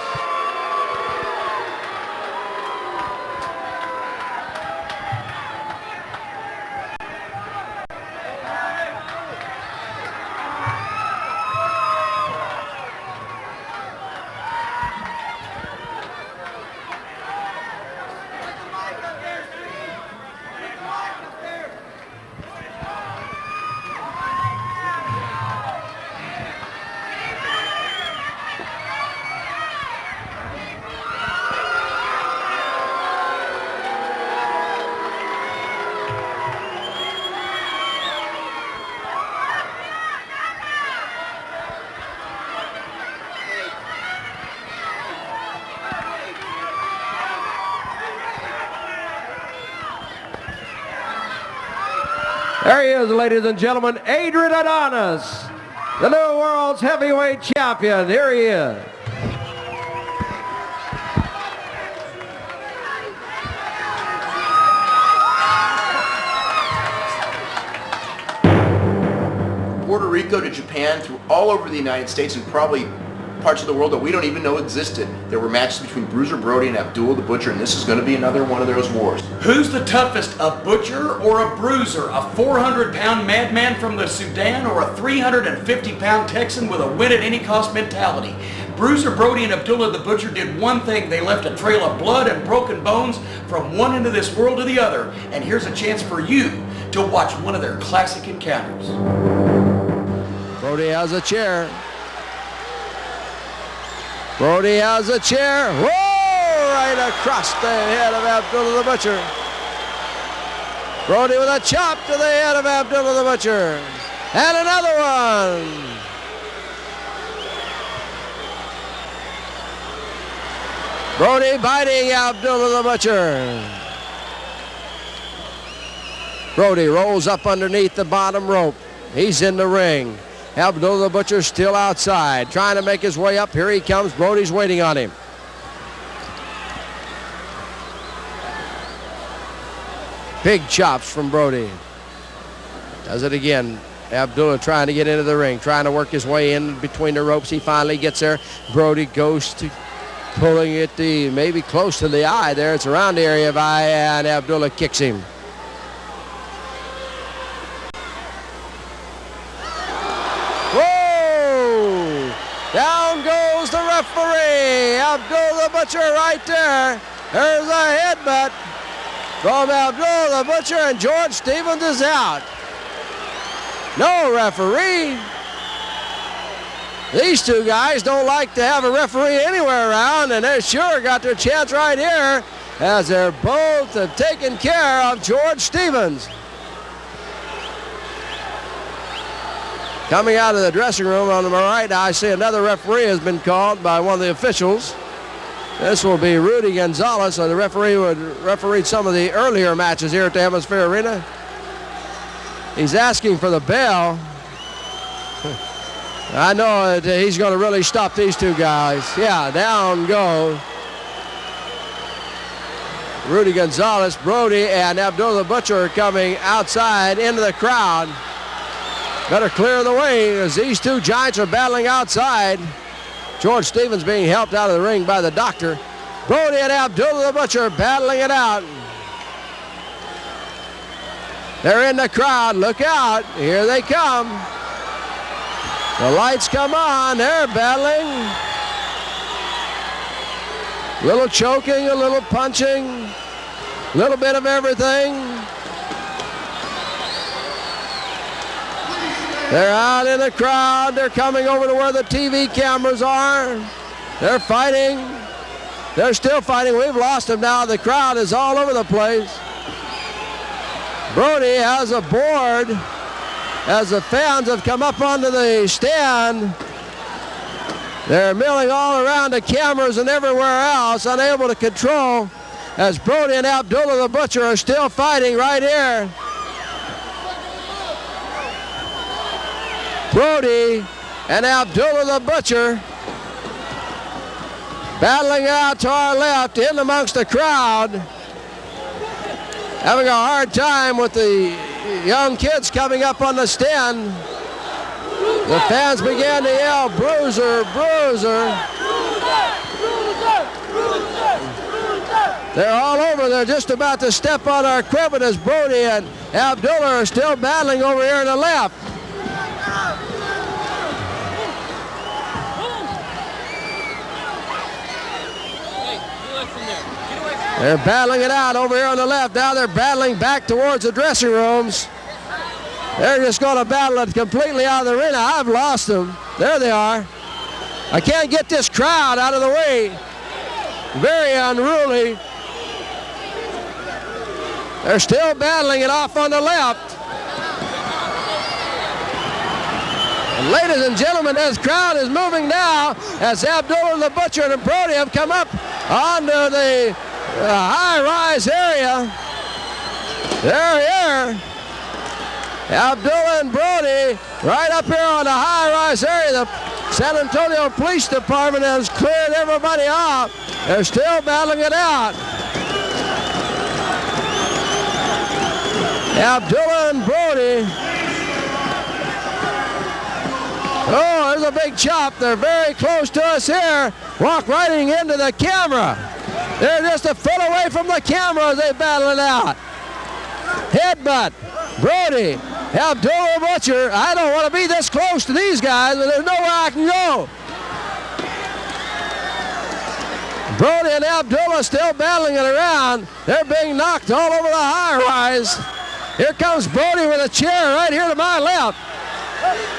There he is, ladies and gentlemen, Adrian Adonis, the new world's heavyweight champion. Here he is. Puerto Rico to Japan, through all over the United States and probably parts of the world that we don't even know existed. There were matches between Bruiser Brody and Abdullah the Butcher, and this is going to be another one of those wars. Who's the toughest, a butcher or a bruiser? A 400-pound madman from the Sudan or a 350-pound Texan with a win-at-any-cost mentality? Bruiser Brody and Abdullah the Butcher did one thing. They left a trail of blood and broken bones from one end of this world to the other. And here's a chance for you to watch one of their classic encounters. Brody has a chair. Brody has a chair. Whoa! Right across the head of Abdullah the Butcher. Brody with a chop to the head of Abdullah the Butcher. And another one. Brody biting Abdullah the Butcher. Brody rolls up underneath the bottom rope. He's in the ring. Abdullah the Butcher still outside, trying to make his way up. Here he comes. Brody's waiting on him. Big chops from Brody. Does it again. Abdullah trying to get into the ring, trying to work his way in between the ropes. He finally gets there. Brody goes to pulling it maybe close to the eye there. It's around the area of eye, and Abdullah kicks him. Down goes the referee. Abdullah the Butcher right there. There's a headbutt from Abdullah the Butcher, and George Stevens is out. No referee. These two guys don't like to have a referee anywhere around, and they sure got their chance right here as they're both have taken care of George Stevens. Coming out of the dressing room on the right, I see another referee has been called by one of the officials. This will be Rudy Gonzalez, the referee who refereed some of the earlier matches here at the Hemisphere Arena. He's asking for the bell. I know that he's going to really stop these two guys. Yeah, down go Rudy Gonzalez. Brody and Abdullah the Butcher are coming outside into the crowd. Better clear the way as these two giants are battling outside. George Stevens being helped out of the ring by the doctor. Brody and Abdullah the Butcher battling it out. They're in the crowd. Look out. Here they come. The lights come on. They're battling. A little choking, a little punching, a little bit of everything. They're out in the crowd. They're coming over to where the TV cameras are. They're fighting. They're still fighting. We've lost them now. The crowd is all over the place. Brody has a board as the fans have come up onto the stand. They're milling all around the cameras and everywhere else, unable to control, as Brody and Abdullah the Butcher are still fighting right here. Brody and Abdullah the Butcher battling out to our left in amongst the crowd, having a hard time with the young kids coming up on the stand. The fans began to yell, "Bruiser, Bruiser." They're all over. They're just about to step on our equipment as Brody and Abdullah are still battling over here on the left. They're battling it out over here on the left. Now they're battling back towards the dressing rooms. They're just going to battle it completely out of the arena. I've lost them. There they are. I can't get this crowd out of the way. Very unruly. They're still battling it off on the left. And ladies and gentlemen, this crowd is moving now as Abdullah the Butcher and Brody have come up onto the high-rise area. They're here. Abdullah and Brody right up here on the high-rise area. The San Antonio Police Department has cleared everybody off. They're still battling it out. Abdullah and Brody. Oh, there's a big chop. They're very close to us here. Walk riding into the camera. They're just a foot away from the camera as they battle it out. Headbutt. Brody. Abdullah Butcher. I don't want to be this close to these guys, but there's nowhere I can go. Brody and Abdullah still battling it around. They're being knocked all over the high-rise. Here comes Brody with a chair right here to my left.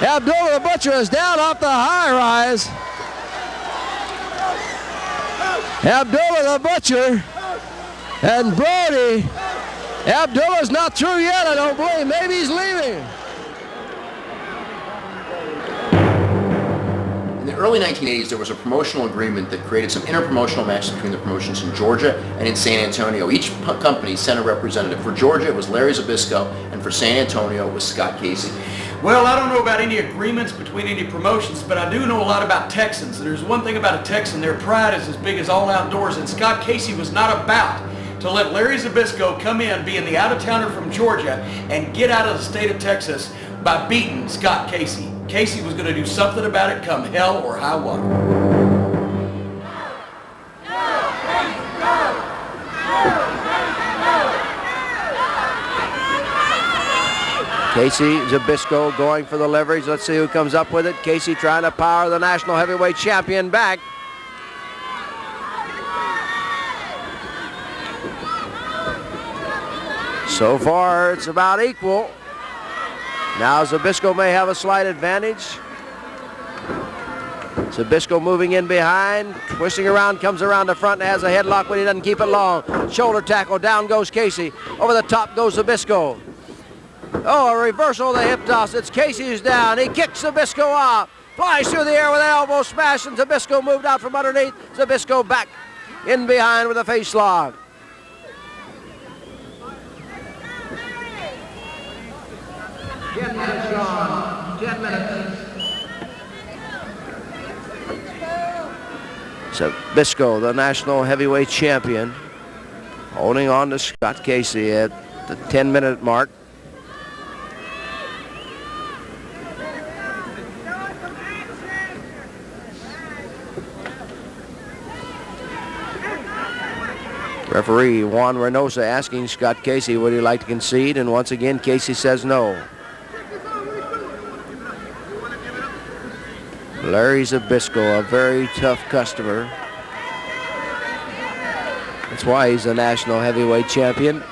Abdullah the Butcher is down off the high-rise. Abdullah the Butcher and Brody. Abdullah's not through yet, I don't believe. Maybe he's leaving. In the early 1980s, there was a promotional agreement that created some interpromotional matches between the promotions in Georgia and in San Antonio. Each company sent a representative. For Georgia, it was Larry Zbyszko, and for San Antonio, it was Scott Casey. Well, I don't know about any agreements between any promotions, but I do know a lot about Texans. There's one thing about a Texan, their pride is as big as all outdoors, and Scott Casey was not about to let Larry Zbyszko come in, being the out-of-towner from Georgia, and get out of the state of Texas by beating Scott Casey. Casey was going to do something about it come hell or high water. Casey Zbyszko going for the leverage. Let's see who comes up with it. Casey trying to power the national heavyweight champion back. So far, it's about equal. Now Zbyszko may have a slight advantage. Zbyszko moving in behind, twisting around, comes around the front and has a headlock, but he doesn't keep it long. Shoulder tackle, down goes Casey. Over the top goes Zbyszko. Oh, a reversal of the hip toss. It's Casey who's down. He kicks Zbyszko off. Flies through the air with an elbow smash, and Zbyszko moved out from underneath. Zbyszko back in behind with a face lock. Ten minutes gone. 10 minutes. Zbyszko, the national heavyweight champion, holding on to Scott Casey at the 10-minute mark. Referee Juan Reynosa asking Scott Casey, would he like to concede? And once again, Casey says no. Larry Zbyszko, a very tough customer. That's why he's a national heavyweight champion.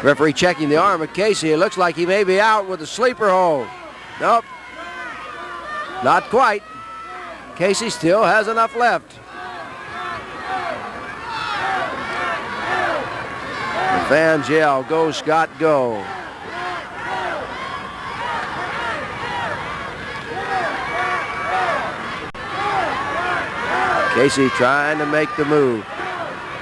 Referee checking the arm of Casey. It looks like he may be out with a sleeper hold. Nope, not quite. Casey still has enough left. The fans yell, go Scott, go. Casey trying to make the move.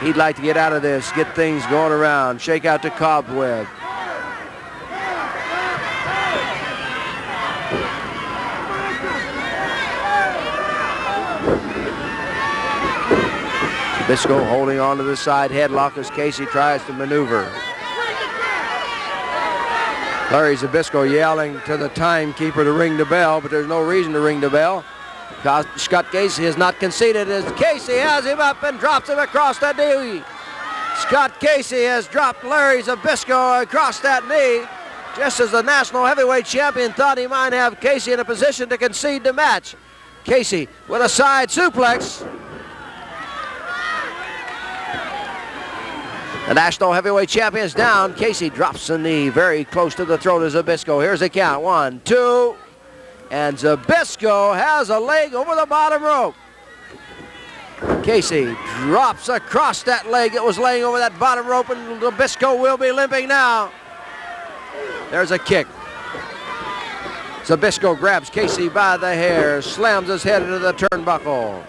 He'd like to get out of this, get things going around, shake out the cobweb. Zbyszko holding on to the side headlock as Casey tries to maneuver. Larry Zbyszko yelling to the timekeeper to ring the bell, but there's no reason to ring the bell. Scott Casey has not conceded as Casey has him up and drops him across the knee. Scott Casey has dropped Larry Zbyszko across that knee, just as the national heavyweight champion thought he might have Casey in a position to concede the match. Casey with a side suplex. The national heavyweight champion's down. Casey drops the knee very close to the throat of Zbyszko. Here's the count. 1, 2. And Zbyszko has a leg over the bottom rope. Casey drops across that leg that was laying over that bottom rope, and Zbyszko will be limping now. There's a kick. Zbyszko grabs Casey by the hair, slams his head into the turnbuckle.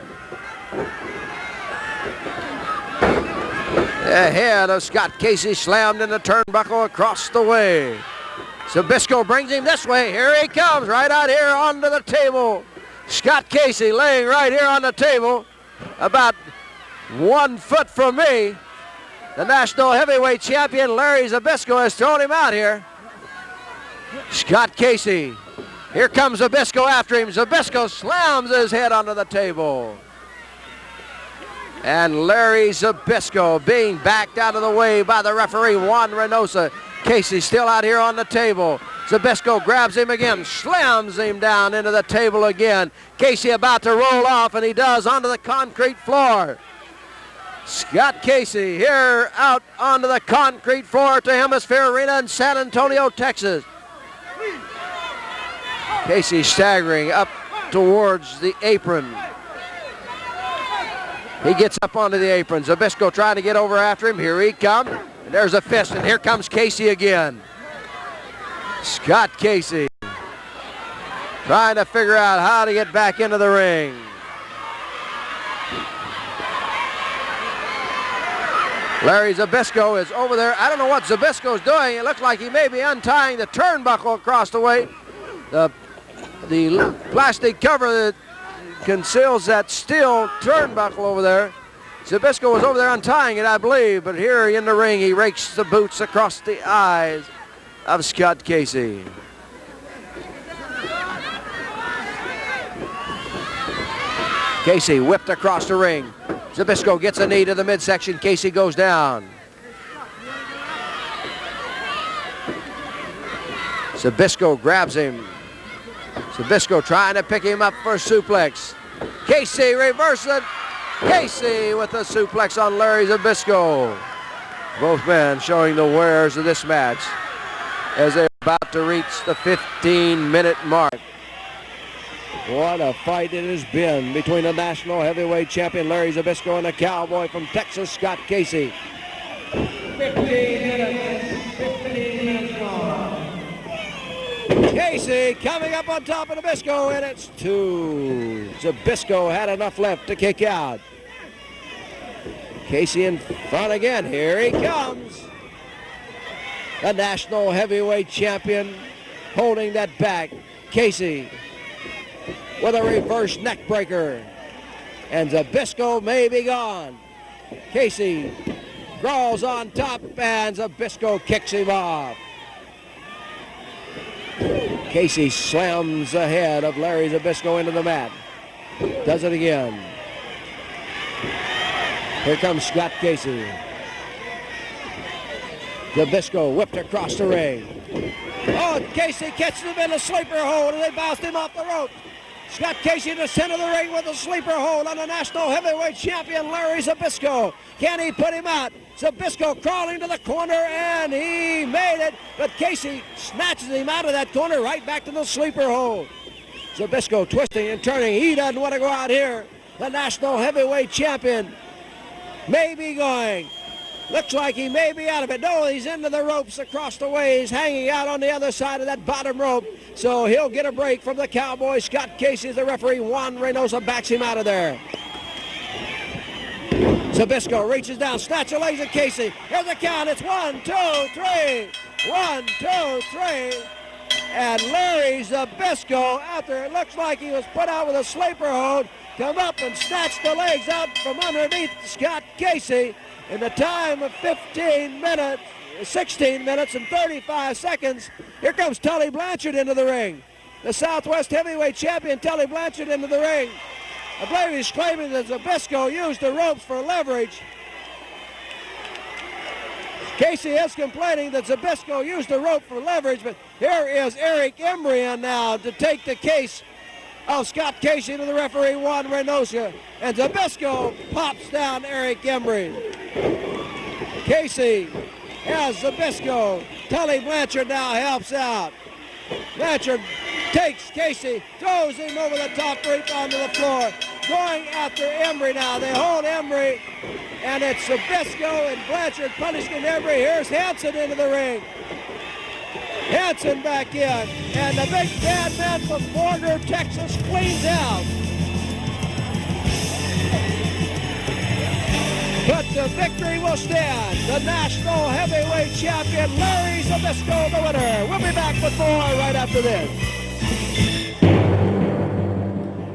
The head of Scott Casey slammed in the turnbuckle across the way. Zbyszko brings him this way. Here he comes, right out here onto the table. Scott Casey laying right here on the table, about 1 foot from me. The national heavyweight champion, Larry Zbyszko, has thrown him out here. Scott Casey. Here comes Zbyszko after him. Zbyszko slams his head onto the table. And Larry Zbyszko being backed out of the way by the referee, Juan Reynosa. Casey still out here on the table. Zbyszko grabs him again, slams him down into the table again. Casey about to roll off, and he does, onto the concrete floor. Scott Casey here out onto the concrete floor to Hemisphere Arena in San Antonio, Texas. Casey staggering up towards the apron. He gets up onto the apron. Zbyszko trying to get over after him. Here he comes. And there's a fist, and here comes Casey again. Scott Casey trying to figure out how to get back into the ring. Larry Zbyszko is over there. I don't know what Zbyszko's doing. It looks like he may be untying the turnbuckle across the way. The plastic cover that conceals that steel turnbuckle over there. Zbyszko was over there untying it, I believe, but here in the ring he rakes the boots across the eyes of Scott Casey. Casey whipped across the ring. Zbyszko gets a knee to the midsection. Casey goes down. Zbyszko grabs him. Zbyszko trying to pick him up for a suplex. Casey reverses it. Casey with a suplex on Larry Zbyszko. Both men showing the wares of this match as they're about to reach the 15-minute mark. What a fight it has been between the national heavyweight champion Larry Zbyszko and the cowboy from Texas, Scott Casey. 15 minutes gone. Casey coming up on top of Zbyszko, and it's 2. Zbyszko had enough left to kick out. Casey in front again. Here he comes. The national heavyweight champion holding that back. Casey with a reverse neck breaker. And Zbyszko may be gone. Casey crawls on top, and Zbyszko kicks him off. Casey slams the head of Larry Zbyszko into the mat. Does it again. Here comes Scott Casey. Zbyszko whipped across the ring. Oh, Casey catches him in a sleeper hold, and they bounced him off the rope. Scott Casey in the center of the ring with a sleeper hold on the national heavyweight champion Larry Zbyszko. Can he put him out? Zbyszko crawling to the corner, and he made it, but Casey snatches him out of that corner right back to the sleeper hold. Zbyszko twisting and turning. He doesn't want to go out here. The national heavyweight champion may be going. Looks like he may be out of it. No, he's into the ropes across the way. He's hanging out on the other side of that bottom rope. So he'll get a break from the cowboy. Scott Casey, the referee. Juan Reynosa backs him out of there. Zbyszko reaches down, snatches legs at Casey. Here's the count. It's 1, 2, 3. 1, 2, 3. And Larry Zbyszko, after it looks like he was put out with a sleeper hold, come up and snatch the legs out from underneath Scott Casey. In the time of 16 minutes and 35 seconds, here comes Tully Blanchard into the ring. The Southwest heavyweight champion, Tully Blanchard, into the ring. I believe he's claiming that Zbyszko used the ropes for leverage. Casey is complaining that Zbyszko used the rope for leverage, but here is Eric Embry now to take the case of Scott Casey to the referee, Juan Reynosa. And Zbyszko pops down Eric Embry. Casey has Zbyszko. Tully Blanchard now helps out. Blanchard takes Casey, throws him over the top rope onto the floor. Going after Embry now. They hold Embry, and it's Zbyszko and Blanchard punishing Embry. Here's Hanson into the ring. Hanson back in, and the big bad man from Borger, Texas, cleans out. But the victory will stand. The national heavyweight champion, Larry Zbyszko, the winner. We'll be back with more right after this.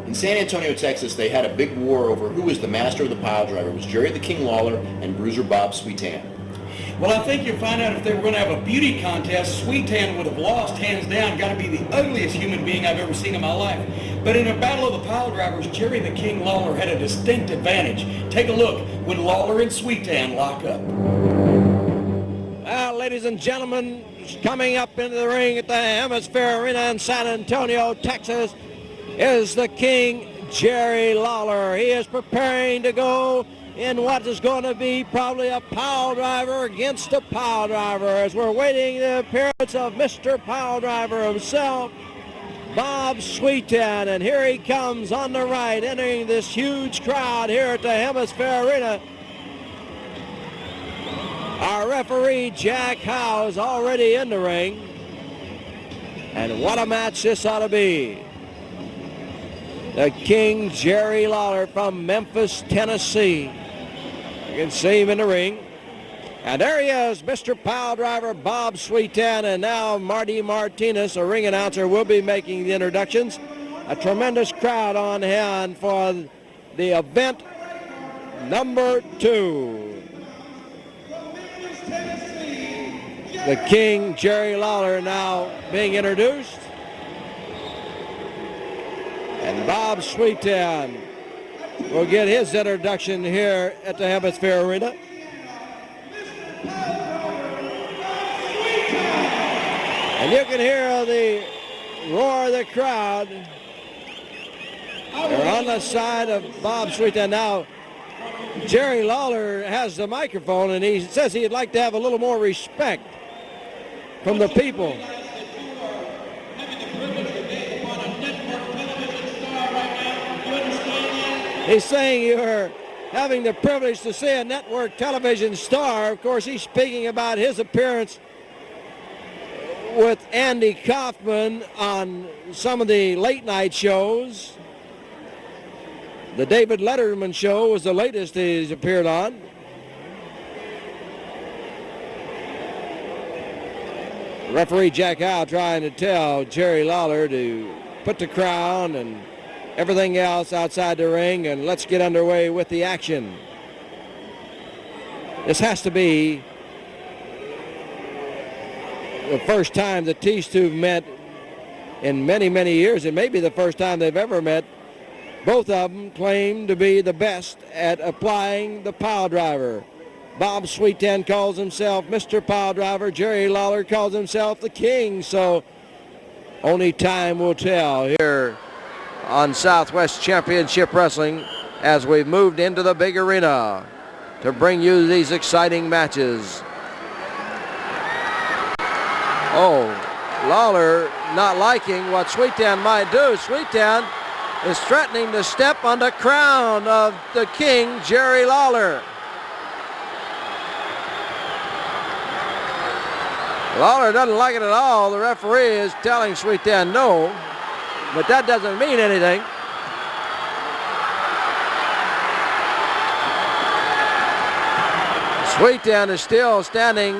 In San Antonio, Texas, they had a big war over who was the master of the pile driver. It was Jerry the King Lawler and Bruiser Bob Sweetan. Well, I think you'll find out if they were going to have a beauty contest, Sweetan would have lost, hands down. Got to be the ugliest human being I've ever seen in my life. But in a battle of the pile drivers, Jerry the King Lawler had a distinct advantage. Take a look when Lawler and Sweetan lock up. Well, ladies and gentlemen, coming up into the ring at the Hemisphere Arena in San Antonio, Texas, is the King, Jerry Lawler. He is preparing to go in what is going to be probably a pile driver against a pile driver, as we're waiting the appearance of Mr. Pile Driver himself, Bob Sweetan. And here he comes on the right, entering this huge crowd here at the Hemisphere Arena. Our referee, Jack Howe, is already in the ring. And what a match this ought to be. The King, Jerry Lawler from Memphis, Tennessee. You can see him in the ring. And there he is, Mr. Pile Driver Bob Sweetan, and now Marty Martinez, a ring announcer, will be making the introductions. A tremendous crowd on hand for the event number 2. The King, Jerry Lawler, now being introduced. And Bob Sweetan will get his introduction here at the Hemisphere Arena. And you can hear the roar of the crowd. They're on the side of Bob Sweetan. Now, Jerry Lawler has the microphone, and he says he'd like to have a little more respect from the people. He's saying you're having the privilege to see a network television star. Of course, he's speaking about his appearance with Andy Kaufman on some of the late night shows. The David Letterman show was the latest he's appeared on. Referee Jack Howe trying to tell Jerry Lawler to put the crown and everything else outside the ring, and let's get underway with the action. This has to be the first time that these two met in many, many years. It may be the first time they've ever met. Both of them claim to be the best at applying the pile driver. Bob Sweetan calls himself Mr. Pile Driver. Jerry Lawler calls himself the King. So only time will tell here on Southwest Championship Wrestling as we've moved into the big arena to bring you these exciting matches. Oh, Lawler not liking what Sweetan might do. Sweetan is threatening to step on the crown of the King, Jerry Lawler. Lawler doesn't like it at all. The referee is telling Sweetan no, but that doesn't mean anything. Sweetan is still standing.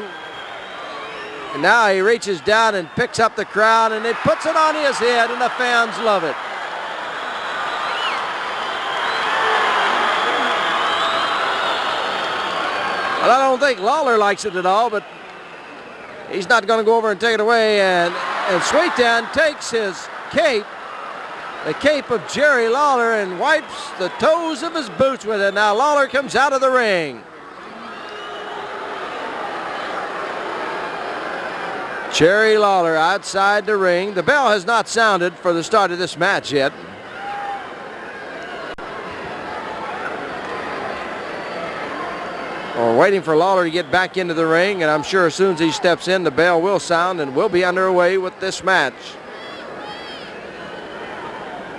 And now he reaches down and picks up the crown and he puts it on his head, and the fans love it. Well, I don't think Lawler likes it at all, but he's not going to go over and take it away. And Sweetan takes his cape, the cape of Jerry Lawler, and wipes the toes of his boots with it. Now Lawler comes out of the ring. Jerry Lawler outside the ring. The bell has not sounded for the start of this match yet. We're waiting for Lawler to get back into the ring, and I'm sure as soon as he steps in, the bell will sound and we'll be underway with this match.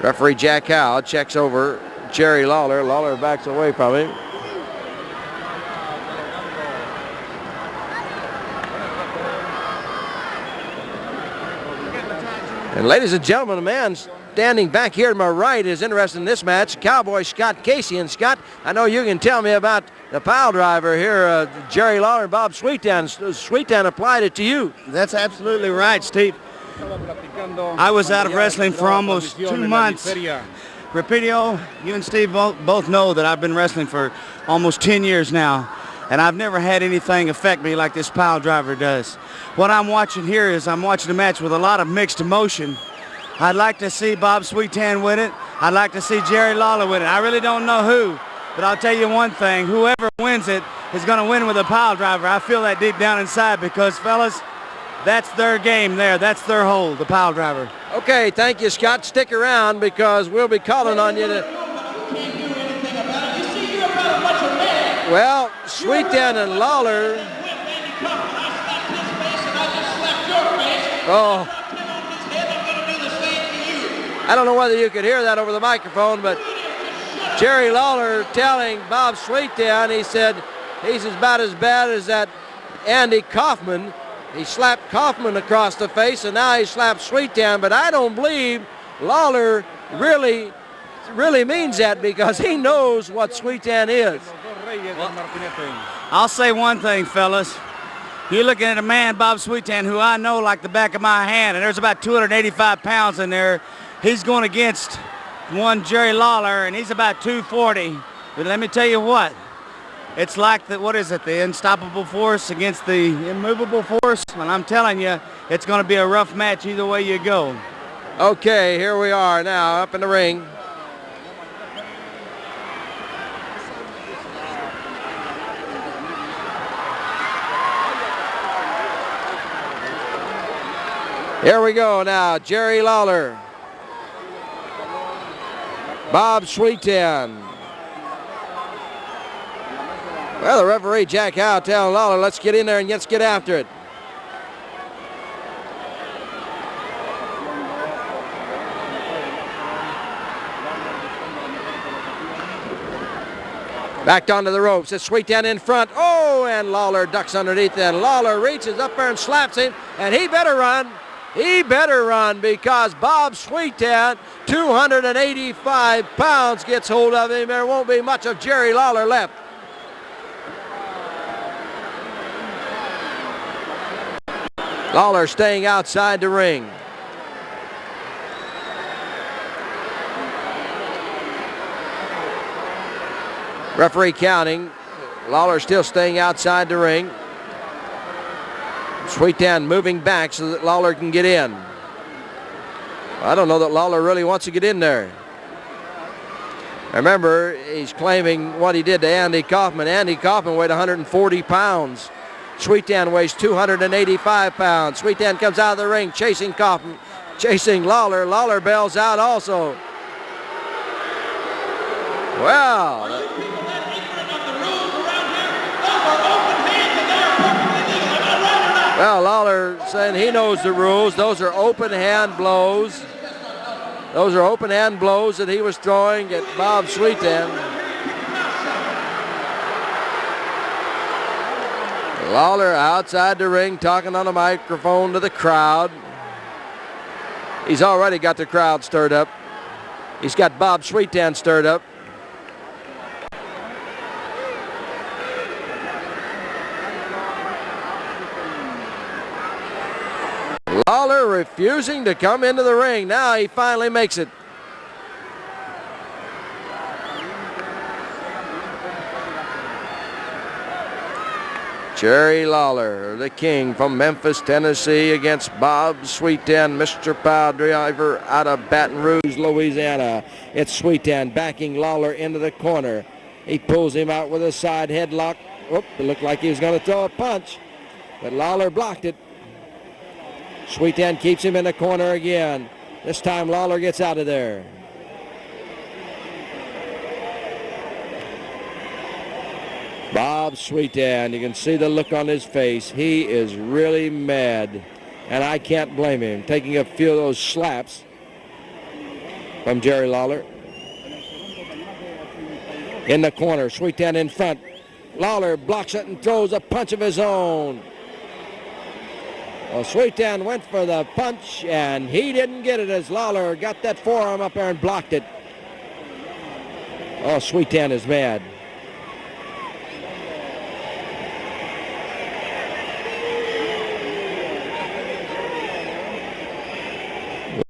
Referee Jack Howe checks over Jerry Lawler. Lawler backs away from him. And ladies and gentlemen, the man's Standing back here to my right is interested in this match, Cowboy Scott Casey. And Scott, I know you can tell me about the pile driver here, Jerry Lawler and Bob Sweettown. Sweettown applied it to you. That's absolutely right, Steve. I was out of wrestling for almost 2 months. Rapidio, you and Steve both know that I've been wrestling for almost 10 years now, and I've never had anything affect me like this pile driver does. What I'm watching here is I'm watching a match with a lot of mixed emotion. I'd like to see Bob Sweettown win it. I'd like to see Jerry Lawler win it. I really don't know who, but I'll tell you one thing. Whoever wins it is going to win with a pile driver. I feel that deep down inside because, fellas, that's their game there. That's their hold, the pile driver. Okay, thank you, Scott. Stick around because we'll be calling on you to... Well, Sweettown and Lawler... Oh... I don't know whether you could hear that over the microphone, but Jerry Lawler telling Bob Sweettown, he said he's about as bad as that Andy Kaufman. He slapped Kaufman across the face, and now he slapped Sweettown, but I don't believe Lawler really means that because he knows what Sweettown is. Well, I'll say one thing, fellas. You're looking at a man, Bob Sweettown, who I know like the back of my hand, and there's about 285 pounds in there. He's going against one Jerry Lawler, and he's about 240. But let me tell you what, it's like the, what is it, the unstoppable force against the immovable force? And I'm telling you, it's going to be a rough match either way you go. Okay, here we are now up in the ring. Here we go now, Jerry Lawler. Bob Sweettown. Well, the referee, Jack Howe, telling Lawler, let's get in there and let's get after it. Backed onto the ropes. It's Sweettown in front. Oh, and Lawler ducks underneath, and Lawler reaches up there and slaps him, and he better run. He better run because Bob Sweettown, 285 pounds, gets hold of him. There won't be much of Jerry Lawler left. Lawler staying outside the ring. Referee counting. Lawler still staying outside the ring. Sweettown moving back so that Lawler can get in. I don't know that Lawler really wants to get in there. Remember, he's claiming what he did to Andy Kaufman. Andy Kaufman weighed 140 pounds. Sweettown weighs 285 pounds. Sweettown comes out of the ring chasing Kaufman, chasing Lawler. Lawler bails out also. Well, Lawler saying he knows the rules. Those are open hand blows. Those are open hand blows that he was throwing at Bob Sweettown. Lawler outside the ring talking on a microphone to the crowd. He's already got the crowd stirred up. He's got Bob Sweettown stirred up. Lawler refusing to come into the ring. Now he finally makes it. Jerry Lawler, the king from Memphis, Tennessee, against Bob Sweettown, Mr. Pile Driver out of Baton Rouge, Louisiana. It's Sweettown backing Lawler into the corner. He pulls him out with a side headlock. Whoop, it looked like he was going to throw a punch, but Lawler blocked it. Sweettown keeps him in the corner again. This time Lawler gets out of there. Bob Sweettown, you can see the look on his face. He is really mad, and I can't blame him. Taking a few of those slaps from Jerry Lawler. In the corner, Sweettown in front. Lawler blocks it and throws a punch of his own. Well, Sweet Dan went for the punch, and he didn't get it as Lawler got that forearm up there and blocked it. Oh, Sweet Dan is mad.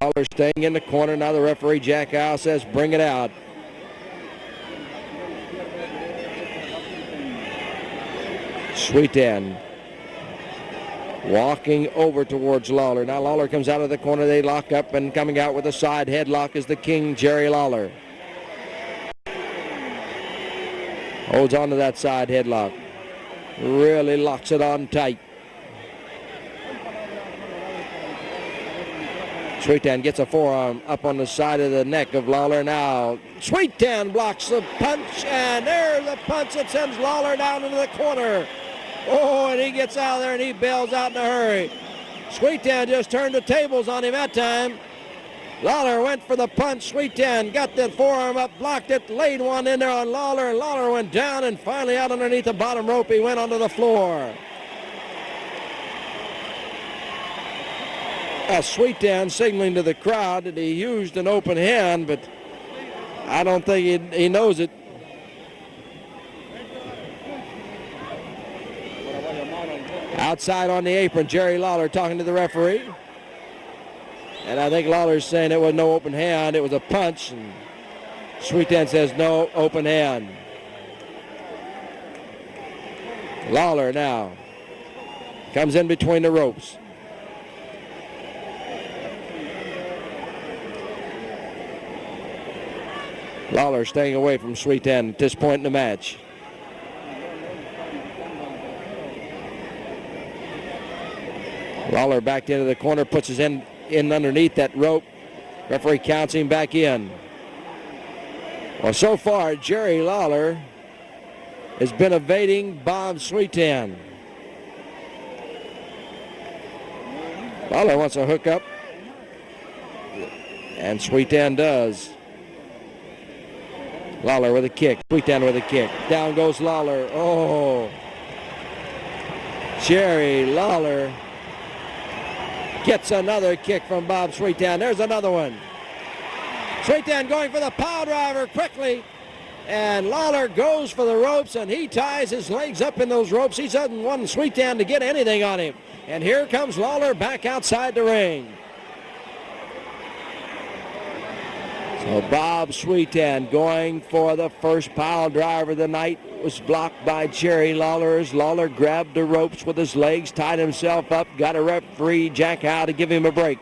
Lawler staying in the corner. Now the referee, Jack Howe, says bring it out. Sweet Dan walking over towards Lawler. Now Lawler comes out of the corner. They lock up, and coming out with a side headlock is the King, Jerry Lawler. Holds on to that side headlock. Really locks it on tight. Sweet Dan gets a forearm up on the side of the neck of Lawler now. Sweet Dan blocks the punch, and there's the punch that sends Lawler down into the corner. Oh, and he gets out of there and he bails out in a hurry. Sweet Dan just turned the tables on him that time. Lawler went for the punch. Sweet Dan got that forearm up, blocked it, laid one in there on Lawler, and Lawler went down, and finally out underneath the bottom rope, he went onto the floor. Sweet Dan signaling to the crowd that he used an open hand, but I don't think he knows it. Outside on the apron, Jerry Lawler talking to the referee. And I think Lawler's saying it was no open hand, it was a punch. And Sweet Dan says no open hand. Lawler now comes in between the ropes. Lawler staying away from Sweet Dan at this point in the match. Lawler backed into the corner, puts his in underneath that rope. Referee counts him back in. Well, so far, Jerry Lawler has been evading Bob Sweet Dan. Lawler wants a hook up, and Sweet Dan does. Lawler with a kick, Sweet Dan with a kick. Down goes Lawler. Oh, Jerry Lawler gets another kick from Bob Sweet Dan. There's another one. Sweet Dan going for the power driver quickly. And Lawler goes for the ropes, and he ties his legs up in those ropes. He doesn't want Sweet Dan to get anything on him. And here comes Lawler back outside the ring. So Bob Sweet Dan going for the first pile driver of the night was blocked by Jerry Lawler as Lawler grabbed the ropes with his legs, tied himself up, got a referee, Jack Howe, to give him a break.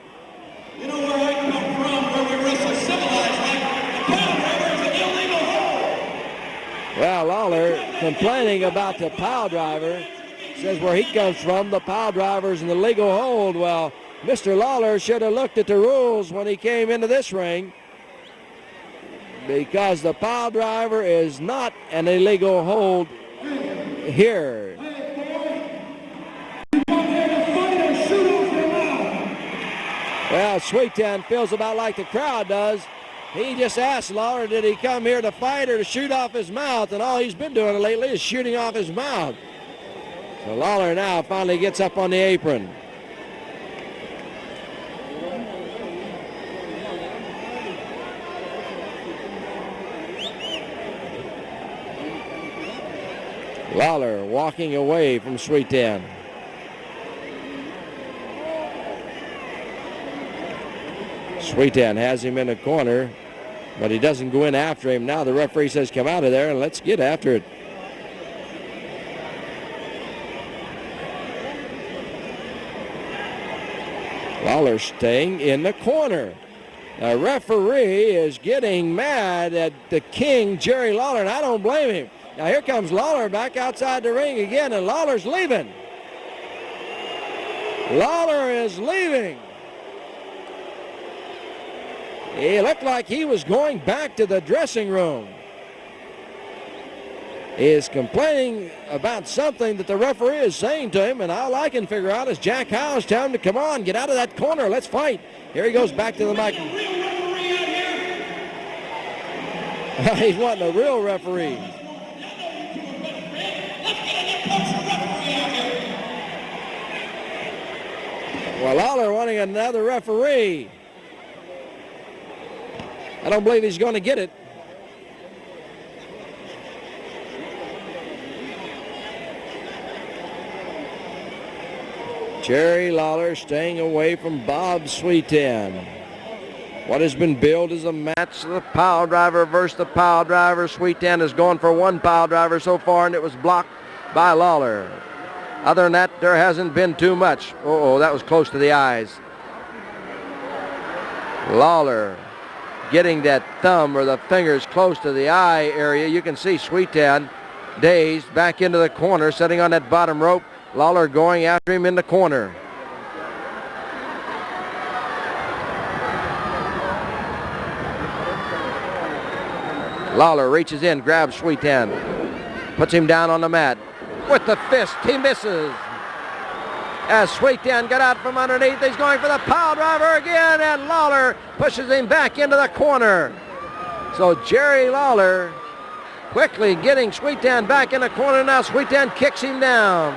You know where I come from, where we wrestle civilized, like the pile driver is an illegal hold. Well, Lawler complaining about the pile driver, says where he comes from, the pile driver's an illegal hold. Well, Mr. Lawler should have looked at the rules when he came into this ring, because the pile driver is not an illegal hold here. Well, Sweet Dan feels about like the crowd does. He just asked Lawler, did he come here to fight or to shoot off his mouth? And all he's been doing lately is shooting off his mouth. So Lawler now finally gets up on the apron. Lawler walking away from Sweet Dan. Sweet Dan has him in a corner, but he doesn't go in after him. Now the referee says, come out of there and let's get after it. Lawler staying in the corner. The referee is getting mad at the King, Jerry Lawler, and I don't blame him. Now here comes Lawler back outside the ring again, and Lawler's leaving. Lawler is leaving. He looked like he was going back to the dressing room. He is complaining about something that the referee is saying to him, and all I can figure out is Jack Howe's telling him to come on, get out of that corner, let's fight. Here he goes back to the mic. He's wanting a real referee. Well, Lawler wanting another referee. I don't believe he's going to get it. Jerry Lawler staying away from Bob Sweetan. What has been billed as a match, the pile driver versus the pile driver. Sweetan has gone for one pile driver so far, and it was blocked by Lawler. Other than that, there hasn't been too much. Uh-oh, that was close to the eyes. Lawler getting that thumb or the fingers close to the eye area. You can see Sweetan dazed back into the corner, sitting on that bottom rope. Lawler going after him in the corner. Lawler reaches in, grabs Sweetan, puts him down on the mat. With the fist, he misses. As Sweetan got out from underneath, he's going for the pile driver again, and Lawler pushes him back into the corner. So Jerry Lawler quickly getting Sweetan back in the corner. Now Sweetan kicks him down.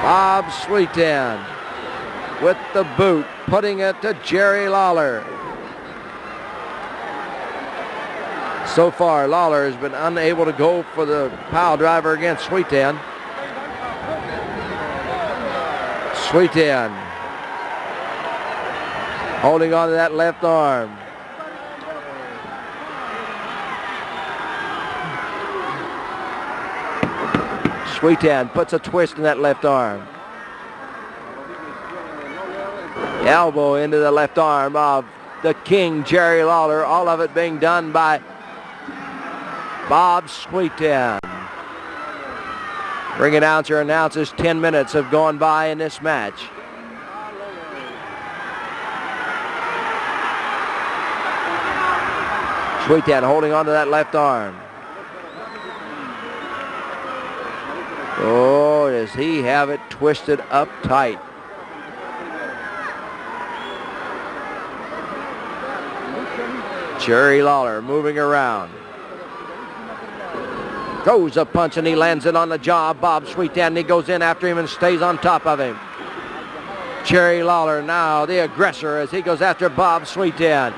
Bob Sweetan with the boot, putting it to Jerry Lawler. So far, Lawler has been unable to go for the pile driver against Sweetan. Sweetan holding on to that left arm. Sweetan puts a twist in that left arm. Elbow into the left arm of the King, Jerry Lawler. All of it being done by Bob Sweetan. Ring announcer announces 10 minutes have gone by in this match. Sweetan holding on to that left arm. Oh, does he have it twisted up tight. Jerry Lawler moving around. Throws a punch and he lands it on the jaw of Bob Sweetan. He goes in after him and stays on top of him. Jerry Lawler now the aggressor as he goes after Bob Sweetan.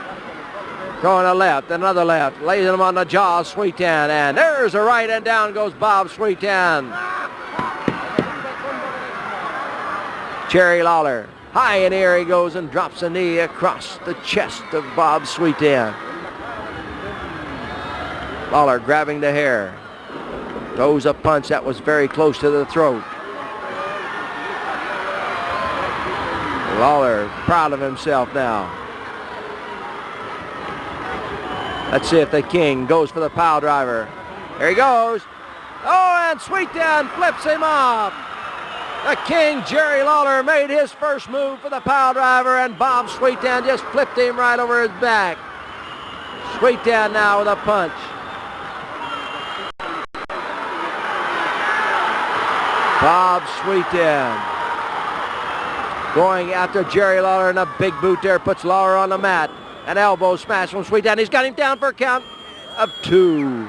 Going a left, another left, lays him on the jaw of Sweetan, and there's a right, and down goes Bob Sweetan. Jerry Lawler, high in the air he goes and drops a knee across the chest of Bob Sweetan. Lawler grabbing the hair. Throws a punch that was very close to the throat. Lawler proud of himself now. Let's see if the King goes for the pile driver. Here he goes. Oh, and Sweetan flips him off. The King, Jerry Lawler, made his first move for the pile driver, and Bob Sweetan just flipped him right over his back. Sweetan now with a punch. Bob Sweetan going after Jerry Lawler, and a big boot there puts Lawler on the mat. An elbow smash from Sweetan. He's got him down for a count of 2.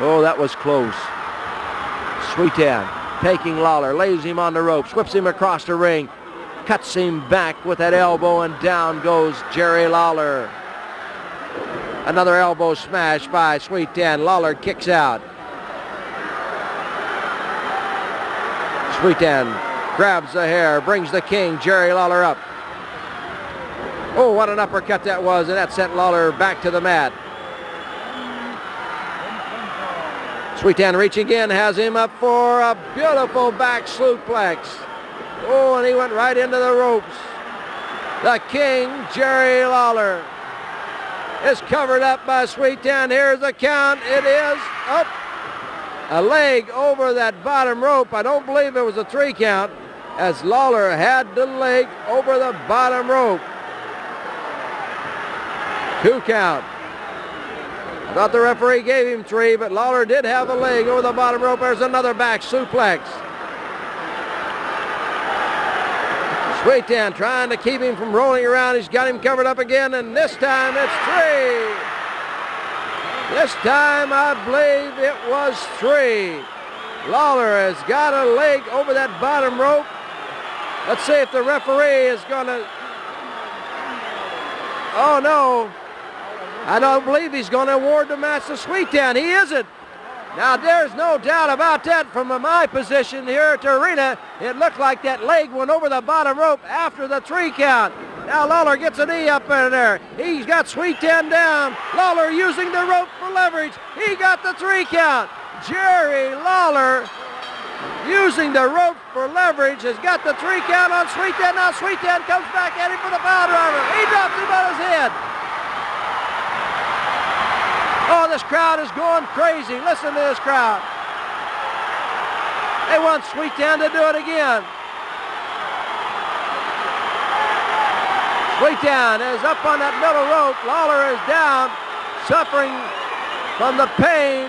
Oh, that was close. Sweetan taking Lawler, lays him on the ropes, whips him across the ring, cuts him back with that elbow, and down goes Jerry Lawler. Another elbow smash by Sweetan. Lawler kicks out. Sweetan grabs the hair, brings the King, Jerry Lawler, up. Oh, what an uppercut that was, and that sent Lawler back to the mat. Sweetan reaching in, has him up for a beautiful back suplex. Oh, and he went right into the ropes. The King, Jerry Lawler, is covered up by Sweetan. Here's the count. It is up. A leg over that bottom rope. I don't believe it was a 3 count, as Lawler had the leg over the bottom rope. 2 count. I thought the referee gave him 3, but Lawler did have a leg over the bottom rope. There's another back suplex. Sweetan trying to keep him from rolling around. He's got him covered up again, and this time it's 3. This time I believe it was 3. Lawler has got a leg over that bottom rope. Let's see if the referee is going to... Oh, no. I don't believe he's going to award the match to Sweet Dan. He isn't. Now, there's no doubt about that. From my position here at the arena, it looked like that leg went over the bottom rope after the 3 count. Now Lawler gets a knee up in there. He's got Sweet Dan down. Lawler using the rope for leverage. He got the 3 count. Jerry Lawler using the rope for leverage has got the 3 count on Sweet Dan. Now Sweet Dan comes back at him for the power driver. He drops him on his head. Oh, this crowd is going crazy. Listen to this crowd. They want Sweet Dan to do it again. Sweet Dan is up on that middle rope. Lawler is down, suffering from the pain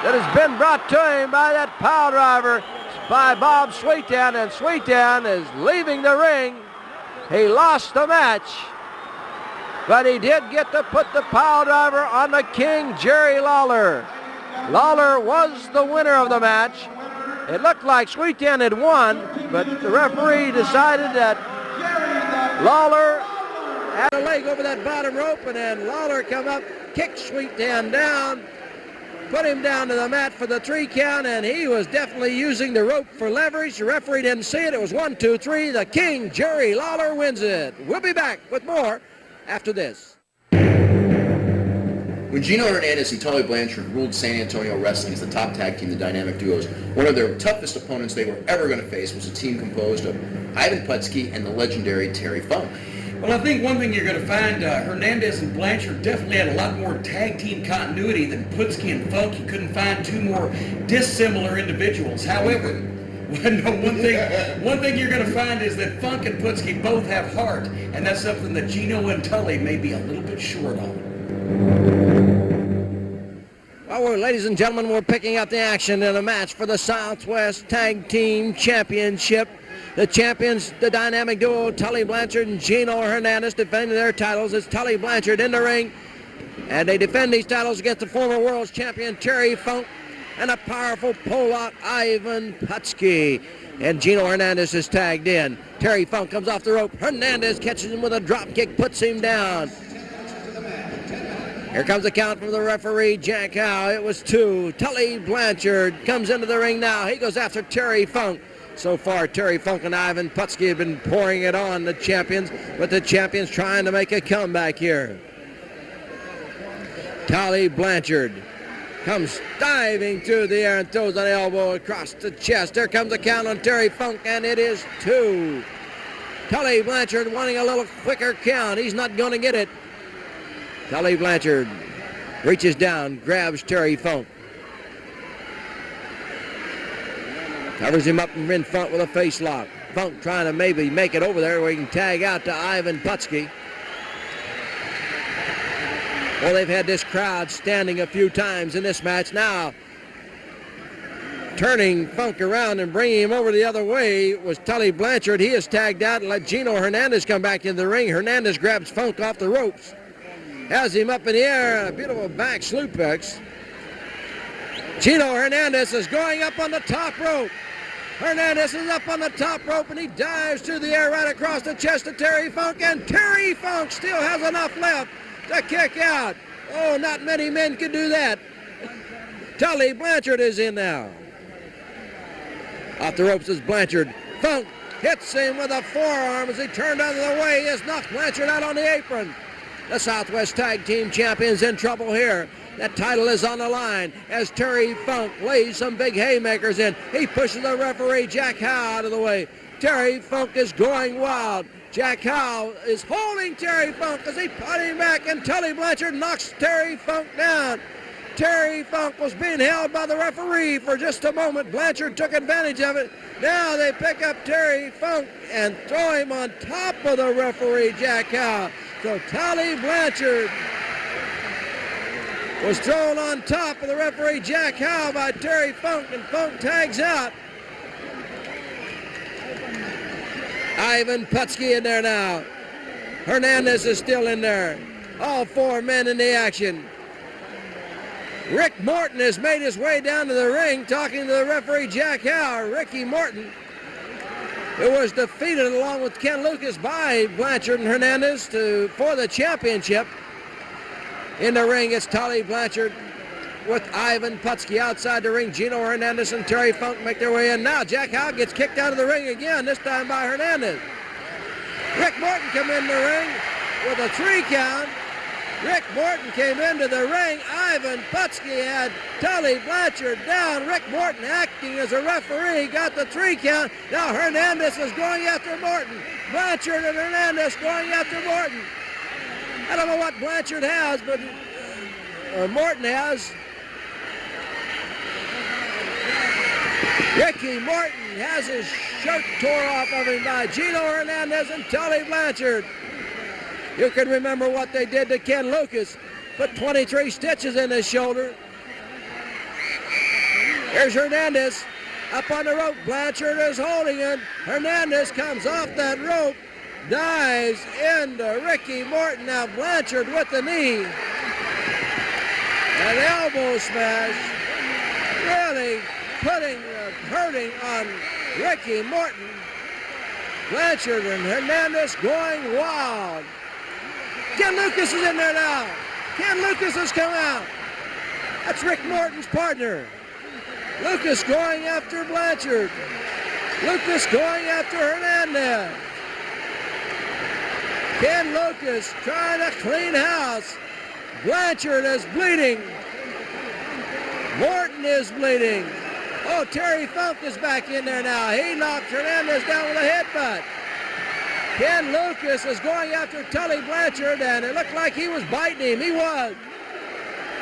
that has been brought to him by that pile driver by Bob Sweet Dan, and Sweet Dan is leaving the ring. He lost the match, but he did get to put the pile driver on the king, Jerry Lawler. Lawler was the winner of the match. It looked like Sweet Dan had won, but the referee decided that Lawler had a leg over that bottom rope, and then Lawler come up, kicked Sweet Dan down, put him down to the mat for the 3 count, and he was definitely using the rope for leverage. The referee didn't see it. It was 1, 2, 3. The king, Jerry Lawler, wins it. We'll be back with more after this. When Gino Hernandez and Tully Blanchard ruled San Antonio Wrestling as the top tag team, the Dynamic Duos, one of their toughest opponents they were ever going to face was a team composed of Ivan Putski and the legendary Terry Funk. Well, I think one thing you're going to find, Hernandez and Blanchard definitely had a lot more tag team continuity than Putski and Funk. You couldn't find 2 more dissimilar individuals. However, one thing you're going to find is that Funk and Putski both have heart, and that's something that Gino and Tully may be a little bit short on. Well, ladies and gentlemen, we're picking up the action in a match for the Southwest Tag Team Championship. The champions, the Dynamic Duo, Tully Blanchard and Gino Hernandez, defending their titles. It's Tully Blanchard in the ring, and they defend these titles against the former world champion Terry Funk and a powerful pull-out Ivan Putski. And Gino Hernandez is tagged in. Terry Funk comes off the rope. Hernandez catches him with a drop kick, puts him down. Here comes the count from the referee, Jack Howe. It was 2. Tully Blanchard comes into the ring now. He goes after Terry Funk. So far, Terry Funk and Ivan Putski have been pouring it on the champions, but the champions trying to make a comeback here. Tully Blanchard comes diving through the air and throws an elbow across the chest. There comes the count on Terry Funk, and it is 2. Tully Blanchard wanting a little quicker count. He's not going to get it. Tully Blanchard reaches down, grabs Terry Funk. Covers him up in front with a face lock. Funk trying to maybe make it over there where he can tag out to Ivan Putski. Well, they've had this crowd standing a few times in this match. Now, turning Funk around and bringing him over the other way was Tully Blanchard. He is tagged out and let Gino Hernandez come back into the ring. Hernandez grabs Funk off the ropes. Has him up in the air, a beautiful back suplex. Gino Hernandez is going up on the top rope. Hernandez is up on the top rope, and he dives through the air right across the chest of Terry Funk, and Terry Funk still has enough left to kick out. Oh, not many men can do that. Tully Blanchard is in now. Off the ropes is Blanchard. Funk hits him with a forearm as he turned out of the way. He has knocked Blanchard out on the apron. The Southwest Tag Team Champions in trouble here. That title is on the line as Terry Funk lays some big haymakers in. He pushes the referee, Jack Howe, out of the way. Terry Funk is going wild. Jack Howe is holding Terry Funk as he put him back, and Tully Blanchard knocks Terry Funk down. Terry Funk was being held by the referee for just a moment. Blanchard took advantage of it. Now they pick up Terry Funk and throw him on top of the referee, Jack Howe. So Tully Blanchard was thrown on top of the referee, Jack Howe, by Terry Funk, and Funk tags out. Ivan Putski in there now. Hernandez is still in there. All 4 men in the action. Rick Morton has made his way down to the ring talking to the referee, Jack Howe. Ricky Morton It was defeated along with Ken Lucas by Blanchard and Hernandez for the championship. In the ring, it's Tully Blanchard with Ivan Putski outside the ring. Gino Hernandez and Terry Funk make their way in. Now Jack Howe gets kicked out of the ring again, this time by Hernandez. Rick Morton come in the ring with a 3 count. Rick Morton came into the ring. Ivan Putski had Tully Blanchard down. Rick Morton acting as a referee got the 3 count. Now Hernandez is going after Morton. Blanchard and Hernandez going after Morton. I don't know what Blanchard has, but Morton has. Ricky Morton has his shirt tore off of him by Gino Hernandez and Tully Blanchard. You can remember what they did to Ken Lucas. Put 23 stitches in his shoulder. Here's Hernandez up on the rope. Blanchard is holding it. Hernandez comes off that rope, dives into Ricky Morton. Now Blanchard with the knee. An elbow smash. Really hurting on Ricky Morton. Blanchard and Hernandez going wild. Ken Lucas is in there now. Ken Lucas has come out. That's Rick Morton's partner. Lucas going after Blanchard. Lucas going after Hernandez. Ken Lucas trying to clean house. Blanchard is bleeding. Morton is bleeding. Oh, Terry Funk is back in there now. He knocked Hernandez down with a headbutt. Ken Lucas is going after Tully Blanchard, and it looked like he was biting him. He was.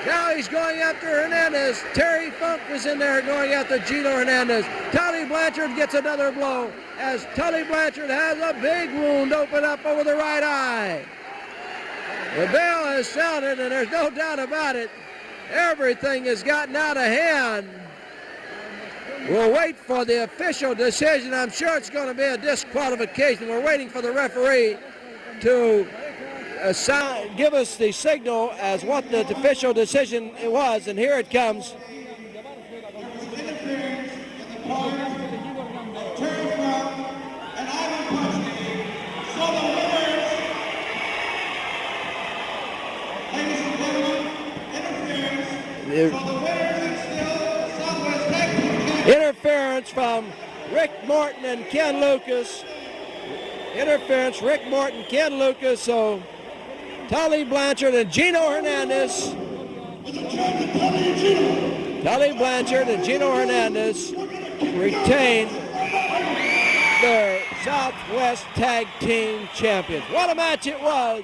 Now he's going after Hernandez. Terry Funk is in there going after Gino Hernandez. Tully Blanchard gets another blow as Tully Blanchard has a big wound open up over the right eye. The bell has sounded, and there's no doubt about it. Everything has gotten out of hand. We'll wait for the official decision. I'm sure it's going to be a disqualification. We're waiting for the referee to give us the signal as what the official decision was, and here it comes. Interference from Rick Morton and Ken Lucas. Interference, Rick Morton, Ken Lucas. So Tully Blanchard and Gino Hernandez. Tully Blanchard and Gino Hernandez retain their Southwest Tag Team Champions. What a match it was.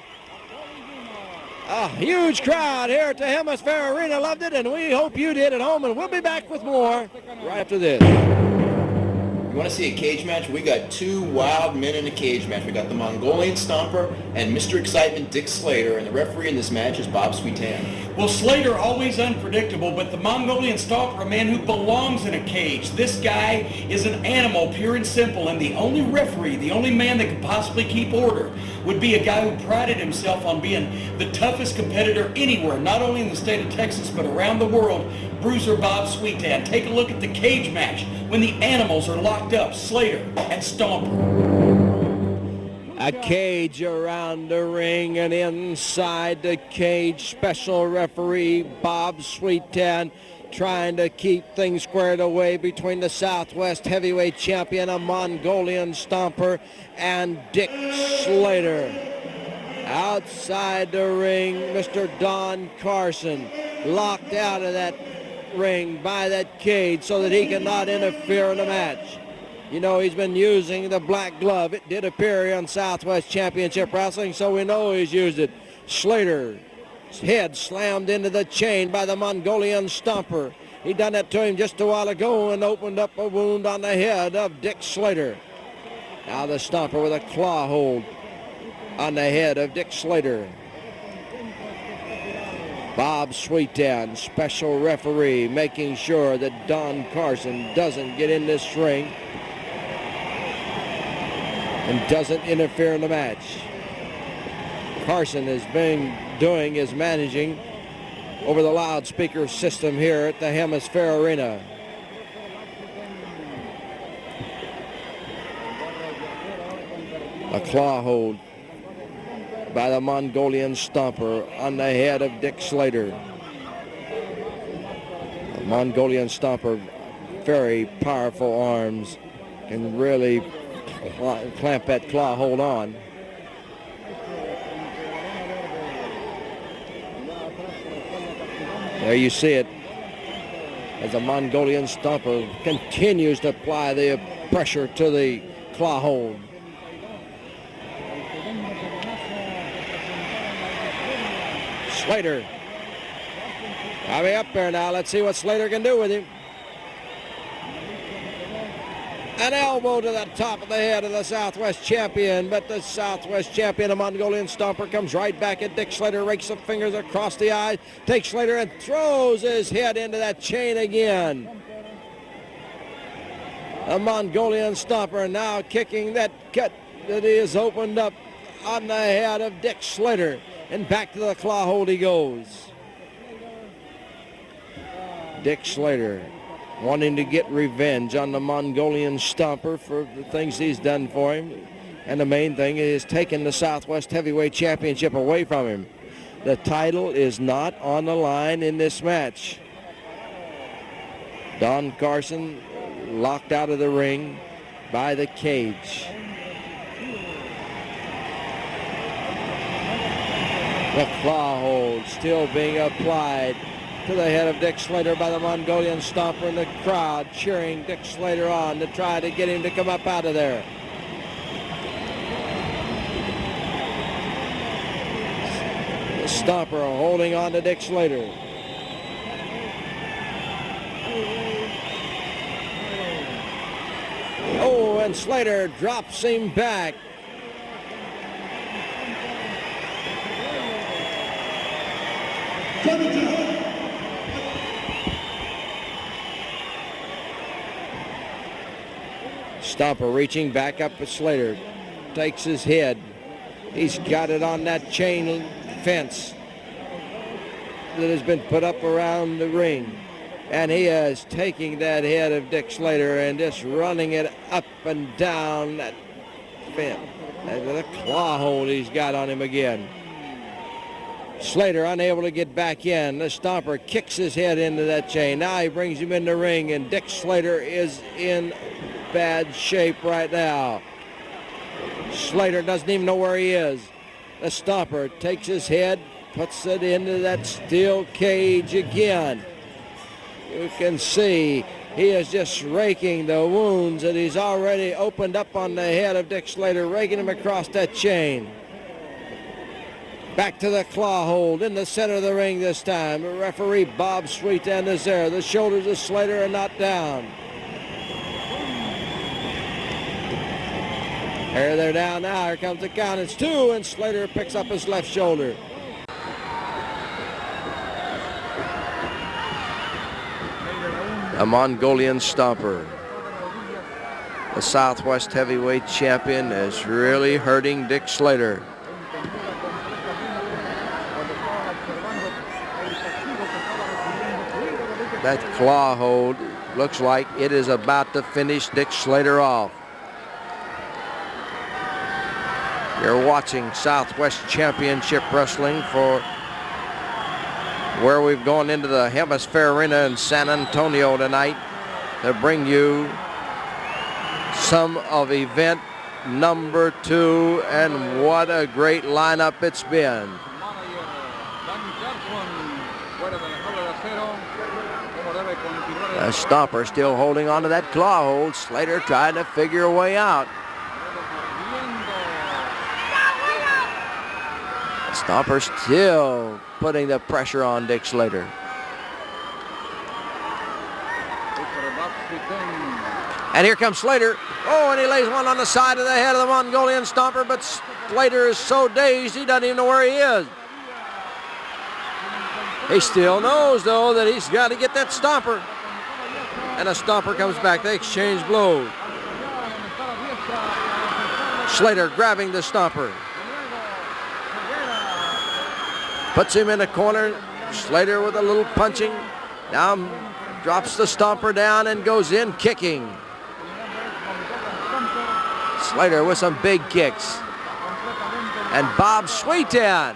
A huge crowd here at the Hemisphere Arena loved it, and we hope you did at home, and we'll be back with more right after this. You want to see a cage match? We got 2 wild men in a cage match. We got the Mongolian Stomper and Mr. Excitement Dick Slater, and the referee in this match is Bob Sweetan. Well, Slater always unpredictable, but the Mongolian Stomper, a man who belongs in a cage. This guy is an animal, pure and simple, and the only referee, the only man that could possibly keep order would be a guy who prided himself on being the toughest competitor anywhere, not only in the state of Texas, but around the world, Bruiser Bob Sweetan. Take a look at the cage match when the animals are locked up, Slater and Stomper. A cage around the ring, and inside the cage, special referee Bob Sweetan trying to keep things squared away between the Southwest heavyweight champion, a Mongolian Stomper, and Dick Slater. Outside the ring, Mr. Don Carson locked out of that ring by that cage so that he cannot interfere in the match. You know, he's been using the black glove. It did appear on Southwest Championship Wrestling, so we know he's used it. Slater's head slammed into the chain by the Mongolian Stomper. He done that to him just a while ago and opened up a wound on the head of Dick Slater. Now the Stomper with a claw hold on the head of Dick Slater. Bob Sweetan, special referee, making sure that Don Carson doesn't get in this ring and doesn't interfere in the match. Carson has been doing his managing over the loudspeaker system here at the Hemisphere Arena. A claw hold by the Mongolian Stomper on the head of Dick Slater. The Mongolian Stomper, very powerful arms, can really clamp that claw hold on. There you see it, as the Mongolian Stomper continues to apply the pressure to the claw hold. Slater coming up there now. Let's see what Slater can do with him. An elbow to the top of the head of the Southwest champion, but the Southwest champion, the Mongolian Stomper, comes right back at Dick Slater, rakes the fingers across the eyes, takes Slater and throws his head into that chain again. The Mongolian Stomper now kicking that cut that he has opened up on the head of Dick Slater, and back to the claw hold he goes. Dick Slater wanting to get revenge on the Mongolian Stomper for the things he's done for him. And the main thing is taking the Southwest Heavyweight Championship away from him. The title is not on the line in this match. Don Carson locked out of the ring by the cage. The claw hold still being applied to the head of Dick Slater by the Mongolian Stomper, and the crowd cheering Dick Slater on to try to get him to come up out of there. The Stomper holding on to Dick Slater. Oh, and Slater drops him back. Stomper reaching back up at Slater, takes his head. He's got it on that chain fence that has been put up around the ring. And he is taking that head of Dick Slater and just running it up and down that fence. The claw hold he's got on him again. Slater unable to get back in. The Stomper kicks his head into that chain. Now he brings him in the ring, and Dick Slater is in bad shape right now. Slater doesn't even know where he is. The Stomper takes his head, puts it into that steel cage again. You can see he is just raking the wounds that he's already opened up on the head of Dick Slater, raking him across that chain. Back to the claw hold in the center of the ring this time. Referee Bob Sweetan is there. The shoulders of Slater are not down. Here they're down now. Here comes the count. It's 2, and Slater picks up his left shoulder. A Mongolian Stomper, the Southwest Heavyweight Champion, is really hurting Dick Slater. That claw hold looks like it is about to finish Dick Slater off. You're watching Southwest Championship Wrestling for where we've gone into the Hemisphere Arena in San Antonio tonight to bring you some of event number 2, and what a great lineup it's been. The Stomper still holding on to that claw hold. Slater trying to figure a way out. Stomper still putting the pressure on Dick Slater. And here comes Slater. Oh, and he lays one on the side of the head of the Mongolian Stomper, but Slater is so dazed he doesn't even know where he is. He still knows, though, that he's got to get that Stomper. And a Stomper comes back. They exchange blows. Slater grabbing the Stomper. Puts him in the corner. Slater with a little punching. Now drops the Stomper down and goes in kicking. Slater with some big kicks. And Bob Sweetan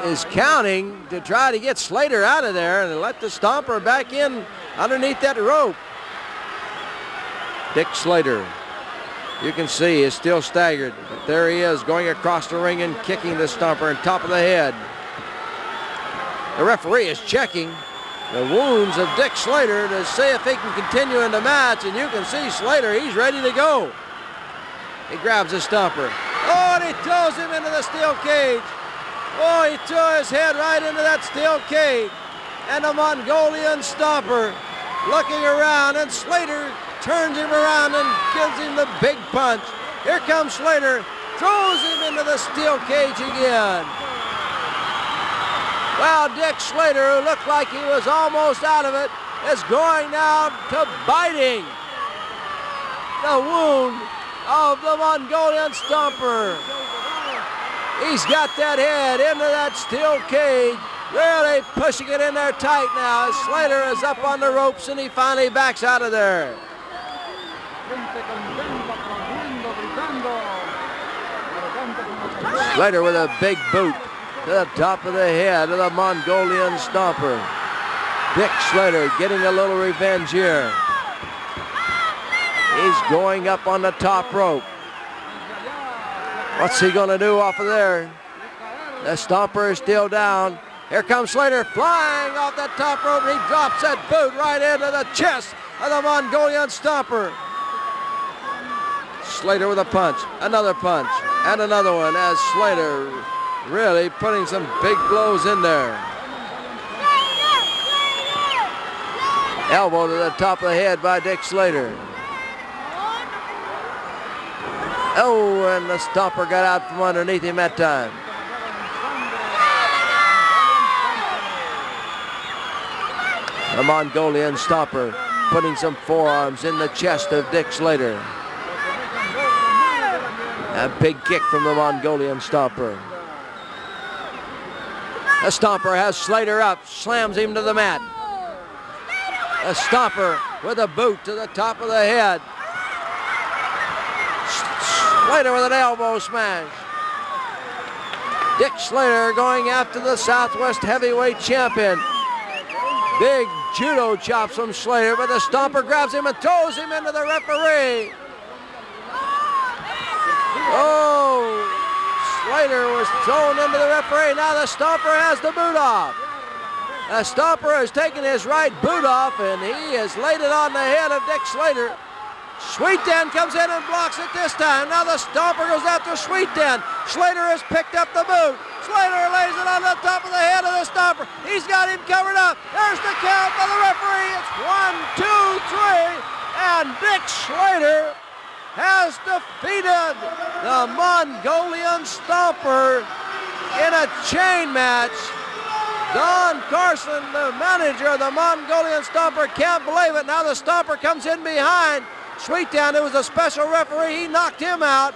is counting to try to get Slater out of there and let the Stomper back in underneath that rope. Dick Slater, you can see, is still staggered. But there he is, going across the ring and kicking the Stomper on top of the head. The referee is checking the wounds of Dick Slater to see if he can continue in the match, and you can see Slater, he's ready to go. He grabs the Stomper. Oh, and he throws him into the steel cage. Oh, he threw his head right into that steel cage. And the Mongolian Stomper looking around, and Slater turns him around and gives him the big punch. Here comes Slater, throws him into the steel cage again. Well, Dick Slater, who looked like he was almost out of it, is going now to biting the wound of the Mongolian Stomper. He's got that head into that steel cage, really pushing it in there tight now as Slater is up on the ropes and he finally backs out of there. Slater with a big boot to the top of the head of the Mongolian Stomper. Dick Slater getting a little revenge here. He's going up on the top rope. What's he going to do off of there? The Stomper is still down. Here comes Slater flying off that top rope. He drops that boot right into the chest of the Mongolian Stomper. Slater with a punch, another punch, and another one as Slater really putting some big blows in there. Elbow to the top of the head by Dick Slater. Oh, and the Stomper got out from underneath him that time. The Mongolian Stomper putting some forearms in the chest of Dick Slater. A big kick from the Mongolian Stomper. The Stomper has Slater up, slams him to the mat. The Stomper with a boot to the top of the head. Slater with an elbow smash. Dick Slater going after the Southwest heavyweight champion. Big judo chops from Slater, but the Stomper grabs him and throws him into the referee. Oh, Slater was thrown into the referee. Now the Stomper has the boot off. The Stomper has taken his right boot off, and he has laid it on the head of Dick Slater. Sweetan comes in and blocks it this time. Now the Stomper goes after Sweetan. Slater has picked up the boot. Slater lays it on the top of the head of the Stomper. He's got him covered up. There's the count by the referee. It's 1, 2, 3, and Dick Slater has defeated the Mongolian Stomper in a chain match. Don Carson, the manager of the Mongolian Stomper, can't believe it. Now the Stomper comes in behind Sweetan. It was a special referee. He knocked him out.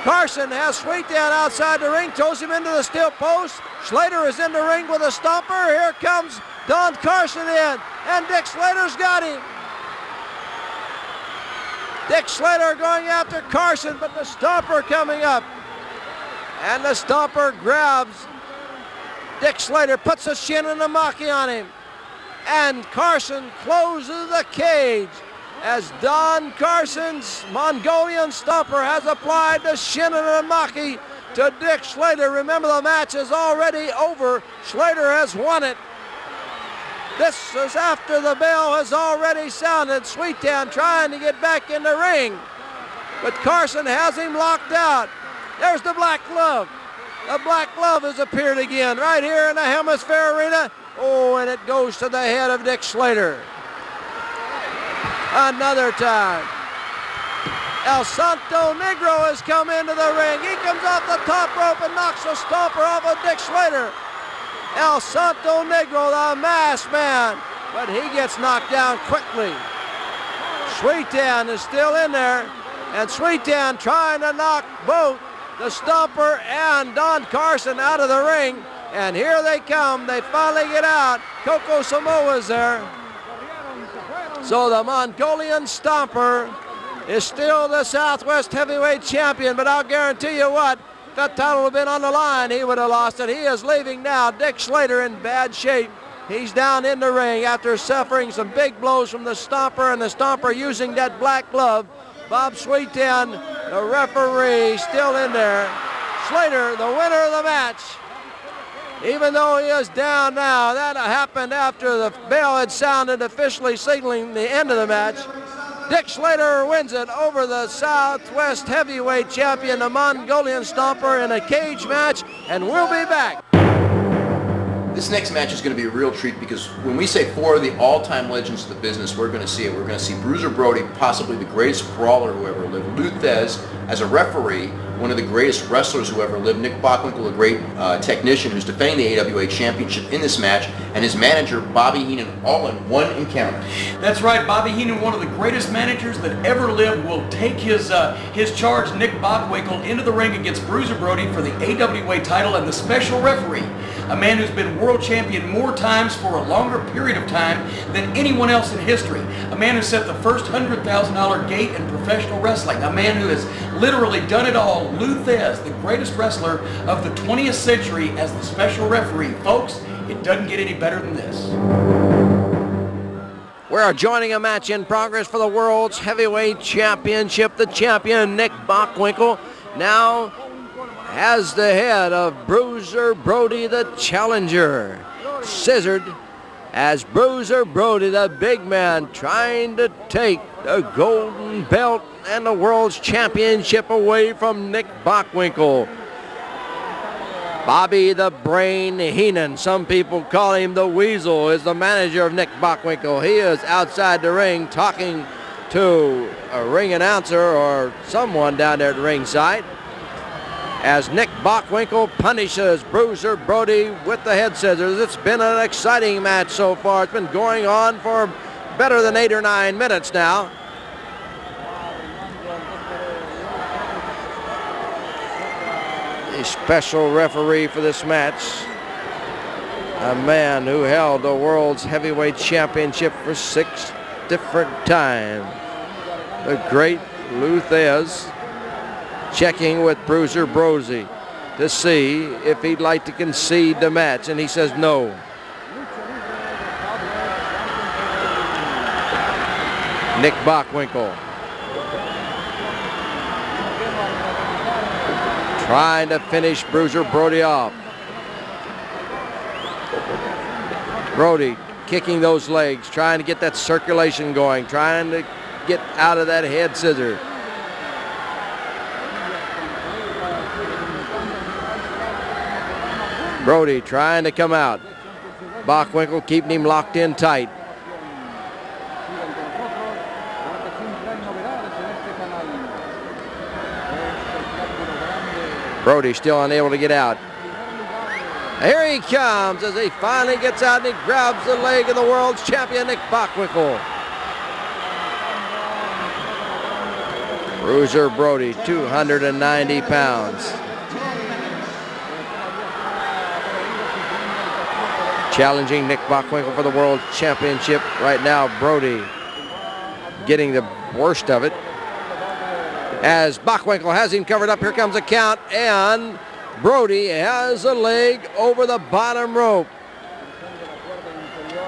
Carson has Sweetan outside the ring, throws him into the steel post. Slater is in the ring with a Stomper. Here comes Don Carson in, and Dick Slater's got him. Dick Slater going after Carson, but the Stomper coming up. And the Stomper grabs Dick Slater, puts a shin and a maki on him. And Carson closes the cage as Don Carson's Mongolian Stomper has applied the shin and a maki to Dick Slater. Remember, the match is already over. Slater has won it. This is after the bell has already sounded. Sweetan trying to get back in the ring, but Carson has him locked out. There's the black glove. The black glove has appeared again right here in the Hemisphere Arena. Oh, and it goes to the head of Dick Slater. Another time. El Santo Negro has come into the ring. He comes off the top rope and knocks the Stomper off of Dick Slater. El Santo Negro, the masked man, but he gets knocked down quickly. Sweetan is still in there, and Sweetan trying to knock both the Stomper and Don Carson out of the ring, and here they come. They finally get out. Coco Samoa's there. So the Mongolian Stomper is still the Southwest Heavyweight Champion, but I'll guarantee you what, if that title had been on the line, he would have lost it. He is leaving now. Dick Slater in bad shape. He's down in the ring after suffering some big blows from the Stomper, and the Stomper using that black glove. Bob Sweeten, the referee, still in there. Slater, the winner of the match. Even though he is down now, that happened after the bell had sounded, officially signaling the end of the match. Dick Slater wins it over the Southwest Heavyweight Champion, the Mongolian Stomper, in a cage match, and we'll be back. This next match is going to be a real treat because when we say 4 of the all-time legends of the business, we're going to see it. We're going to see Bruiser Brody, possibly the greatest brawler who ever lived. Lou Thez, as a referee, one of the greatest wrestlers who ever lived. Nick Bockwinkel, a great technician who's defending the AWA Championship in this match. And his manager, Bobby Heenan, all in one encounter. That's right. Bobby Heenan, one of the greatest managers that ever lived, will take his charge, Nick Bockwinkel, into the ring against Bruiser Brody for the AWA title and the special referee. A man who's been world champion more times for a longer period of time than anyone else in history. A man who set the first $100,000 gate in professional wrestling. A man who has literally done it all. Lou Thez, the greatest wrestler of the 20th century, as the special referee. Folks, it doesn't get any better than this. We're joining a match in progress for the World's Heavyweight Championship. The champion, Nick Bockwinkel, now has the head of Bruiser Brody, the challenger, scissored as Bruiser Brody, the big man, trying to take the golden belt and the World's Championship away from Nick Bockwinkel. Bobby the Brain Heenan, some people call him the Weasel, is the manager of Nick Bockwinkel. He is outside the ring talking to a ring announcer or someone down there at ringside, as Nick Bockwinkel punishes Bruiser Brody with the head scissors. It's been an exciting match so far. It's been going on for better than 8 or 9 minutes now. The special referee for this match, a man who held the World's Heavyweight Championship for 6 different times, the great Lou Thez, checking with Bruiser Brody to see if he'd like to concede the match, and he says no. Nick Bockwinkel trying to finish Bruiser Brody off. Brody kicking those legs, trying to get that circulation going, trying to get out of that head scissor. Brody trying to come out. Bockwinkel keeping him locked in tight. Brody still unable to get out. Here he comes as he finally gets out and he grabs the leg of the world's champion, Nick Bockwinkel. Bruiser Brody, 290 pounds. Challenging Nick Bockwinkel for the World Championship. Right now, Brody getting the worst of it. As Bockwinkel has him covered up, here comes a count, and Brody has a leg over the bottom rope.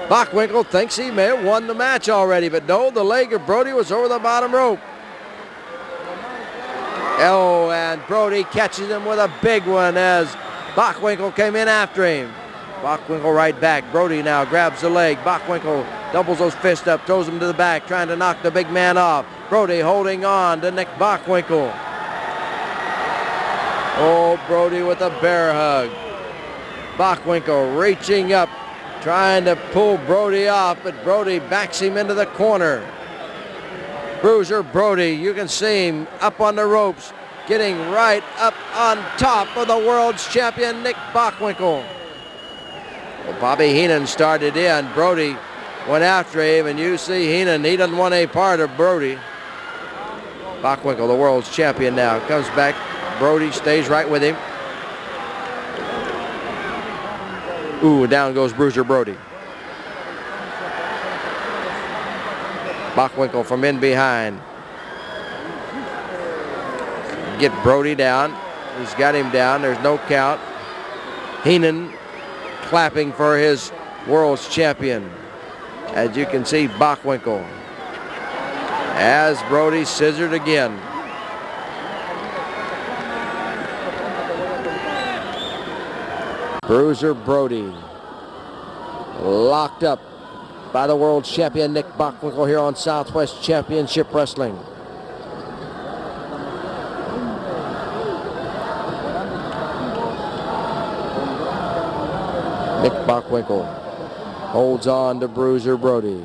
Bockwinkel thinks he may have won the match already, but no, the leg of Brody was over the bottom rope. Oh, and Brody catches him with a big one as Bockwinkel came in after him. Bockwinkel right back. Brody now grabs the leg. Bockwinkel doubles those fists up, throws him to the back, trying to knock the big man off. Brody holding on to Nick Bockwinkel. Oh, Brody with a bear hug. Bockwinkel reaching up, trying to pull Brody off, but Brody backs him into the corner. Bruiser Brody, you can see him up on the ropes, getting right up on top of the world's champion, Nick Bockwinkel. Well, Bobby Heenan started in. Brody went after him, and you see Heenan, he doesn't want any part of Brody. Bockwinkel, the world's champion now, comes back. Brody stays right with him. Ooh, down goes Bruiser Brody. Bockwinkel from in behind. get Brody down. He's got him down. There's no count. Heenan clapping for his world's champion. As you can see, Bockwinkel. As Brody scissored again. Bruiser Brody locked up by the world champion Nick Bockwinkel here on Southwest Championship Wrestling. Nick Bockwinkel holds on to Bruiser Brody.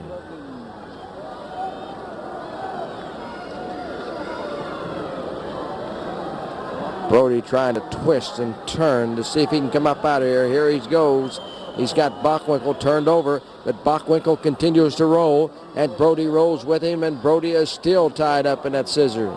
Brody trying to twist and turn to see if he can come up out of here. Here he goes. He's got Bockwinkel turned over, but Bockwinkel continues to roll, and Brody rolls with him, and Brody is still tied up in that scissor.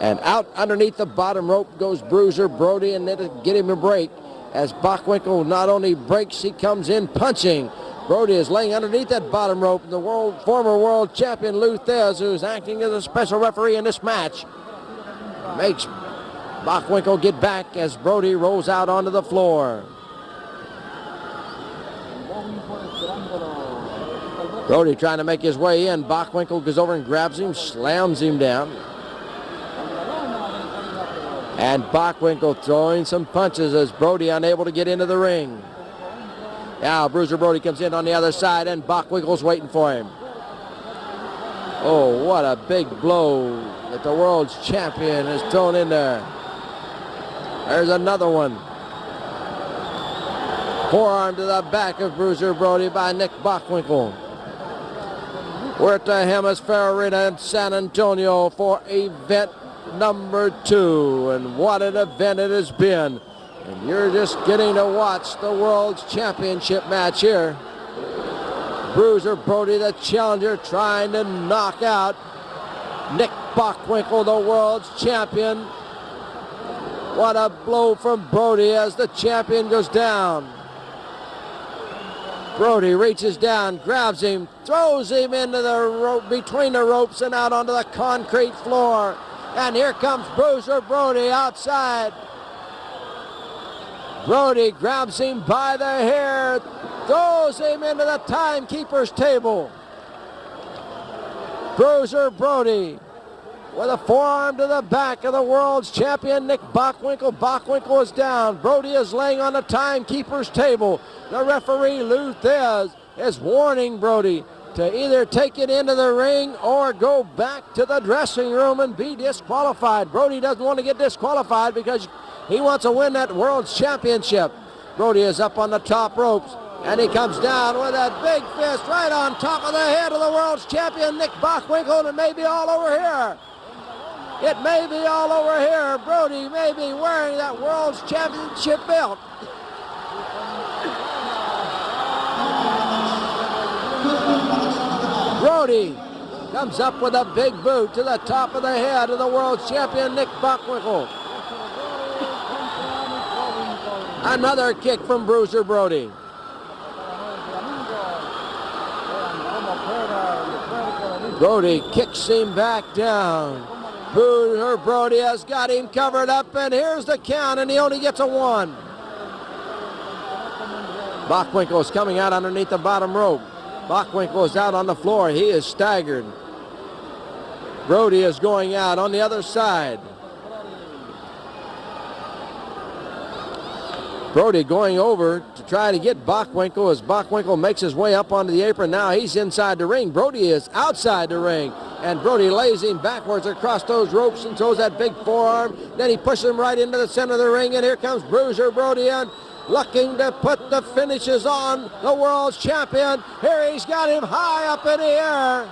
And out underneath the bottom rope goes Bruiser Brody, and it'll get him a break. As Bockwinkel not only breaks, he comes in punching. Brody is laying underneath that bottom rope. The former world champion Lou Thez, who's acting as a special referee in this match, makes Bockwinkel get back as Brody rolls out onto the floor. Brody trying to make his way in. Bockwinkel goes over and grabs him, slams him down. And Bockwinkel throwing some punches as Brody unable to get into the ring. Now Bruiser Brody comes in on the other side, and Bockwinkel's waiting for him. Oh, what a big blow that the world's champion has thrown in there. There's another one. Forearm to the back of Bruiser Brody by Nick Bockwinkel. We're at the Hemisphere Arena in San Antonio for event number 2. And what an event it has been. And you're just getting to watch the World's Championship match here. Bruiser Brody, the challenger, trying to knock out Nick Bockwinkel, the world's champion. What a blow from Brody as the champion goes down. Brody reaches down, grabs him, throws him into the rope, between the ropes and out onto the concrete floor. And here comes Bruiser Brody outside. Brody grabs him by the hair, throws him into the timekeeper's table. Bruiser Brody with a forearm to the back of the world's champion Nick Bockwinkel. Bockwinkel is down. Brody is laying on the timekeeper's table. The referee, Lou Thez, is warning Brody to either take it into the ring or go back to the dressing room and be disqualified. Brody doesn't want to get disqualified because he wants to win that world's championship. Brody is up on the top ropes, and he comes down with that big fist right on top of the head of the world's champion Nick Bockwinkel, and it may be all over here. It may be all over here. Brody may be wearing that world's championship belt. Brody comes up with a big boot to the top of the head of the world's champion Nick Bockwinkel. Another kick from Bruiser Brody. Brody kicks him back down. Bruiser Brody has got him covered up, and here's the count, and he only gets a 1. Bockwinkel is coming out underneath the bottom rope. Bockwinkel is out on the floor. He is staggered. Brody is going out on the other side. Brody going over to try to get Bockwinkel as Bockwinkel makes his way up onto the apron. Now he's inside the ring. Brody is outside the ring. And Brody lays him backwards across those ropes and throws that big forearm. Then he pushes him right into the center of the ring. And here comes Bruiser Brody in, looking to put the finishes on the world's champion. Here he's got him high up in the air.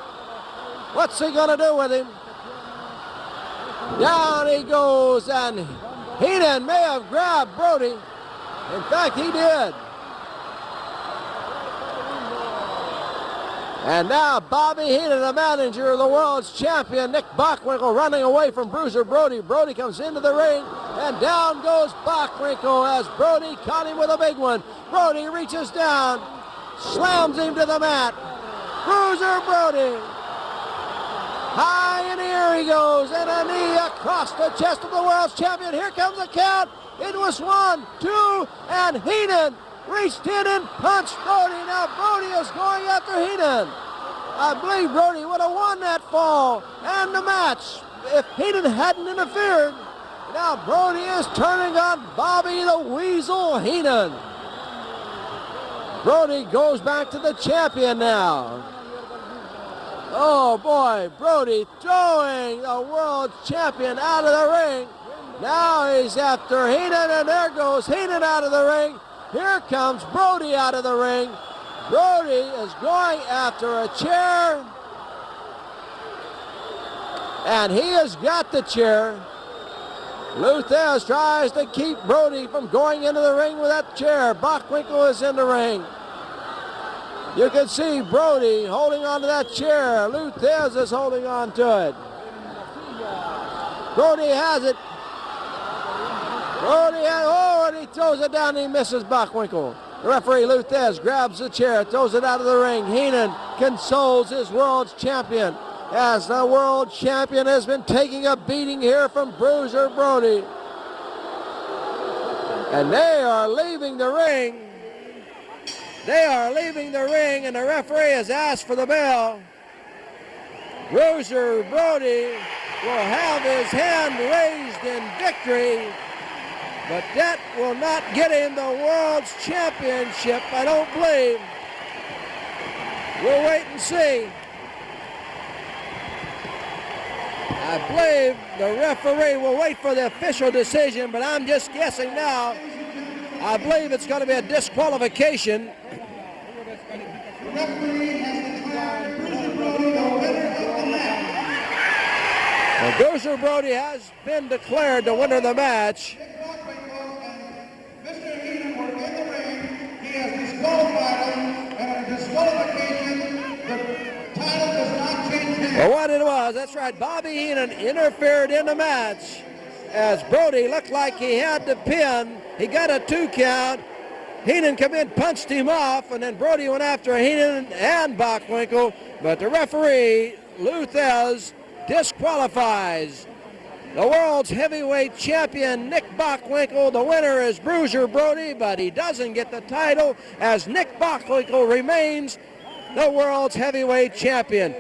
What's he going to do with him? Down he goes, and Heenan may have grabbed Brody. In fact, he did. And now Bobby Heenan, the manager of the world's champion, Nick Bockwinkel, running away from Bruiser Brody. Brody comes into the ring, and down goes Bockwinkel as Brody caught him with a big one. Brody reaches down, slams him to the mat. Bruiser Brody, high in the air Here he goes, and a knee across the chest of the world's champion. Here comes the count. It was 1, 2, and Heenan reached in and punched Brody. Now Brody is going after Heenan. I believe Brody would have won that fall and the match if Heenan hadn't interfered. Now Brody is turning on Bobby the Weasel Heenan. Brody goes back to the champion now. Oh boy, Brody throwing the world champion out of the ring. Now he's after Heenan, and there goes Heenan out of the ring. Here comes Brody out of the ring. Brody is going after a chair. And he has got the chair. Luthez tries to keep Brody from going into the ring with that chair. Bockwinkel is in the ring. You can see Brody holding on to that chair. Luthez is holding on to it. Brody has it. And he throws it down and he misses Bockwinkel. The referee Luthez grabs the chair, throws it out of the ring. Heenan consoles his world's champion as the world champion has been taking a beating here from Bruiser Brody. And they are leaving the ring. They are leaving the ring, and the referee has asked for the bell. Bruiser Brody will have his hand raised in victory, but that will not get him the world's championship, I don't believe. We'll wait and see. I believe the referee will wait for the official decision, but I'm just guessing now. I believe it's going to be a disqualification. Well, Bruiser Brody has been declared the winner of the match. Mr. Heenan were in the ring. He has disqualified him, and a disqualification, the title does not change hands. Well, what it was, that's right, Bobby Heenan interfered in the match as Brody looked like he had the pin. He got a 2 count. Heenan come in, punched him off, and then Brody went after Heenan and Bockwinkel, but the referee, Luthez, disqualifies the world's heavyweight champion, Nick Bockwinkel. The winner is Bruiser Brody, but he doesn't get the title as Nick Bockwinkel remains the world's heavyweight champion.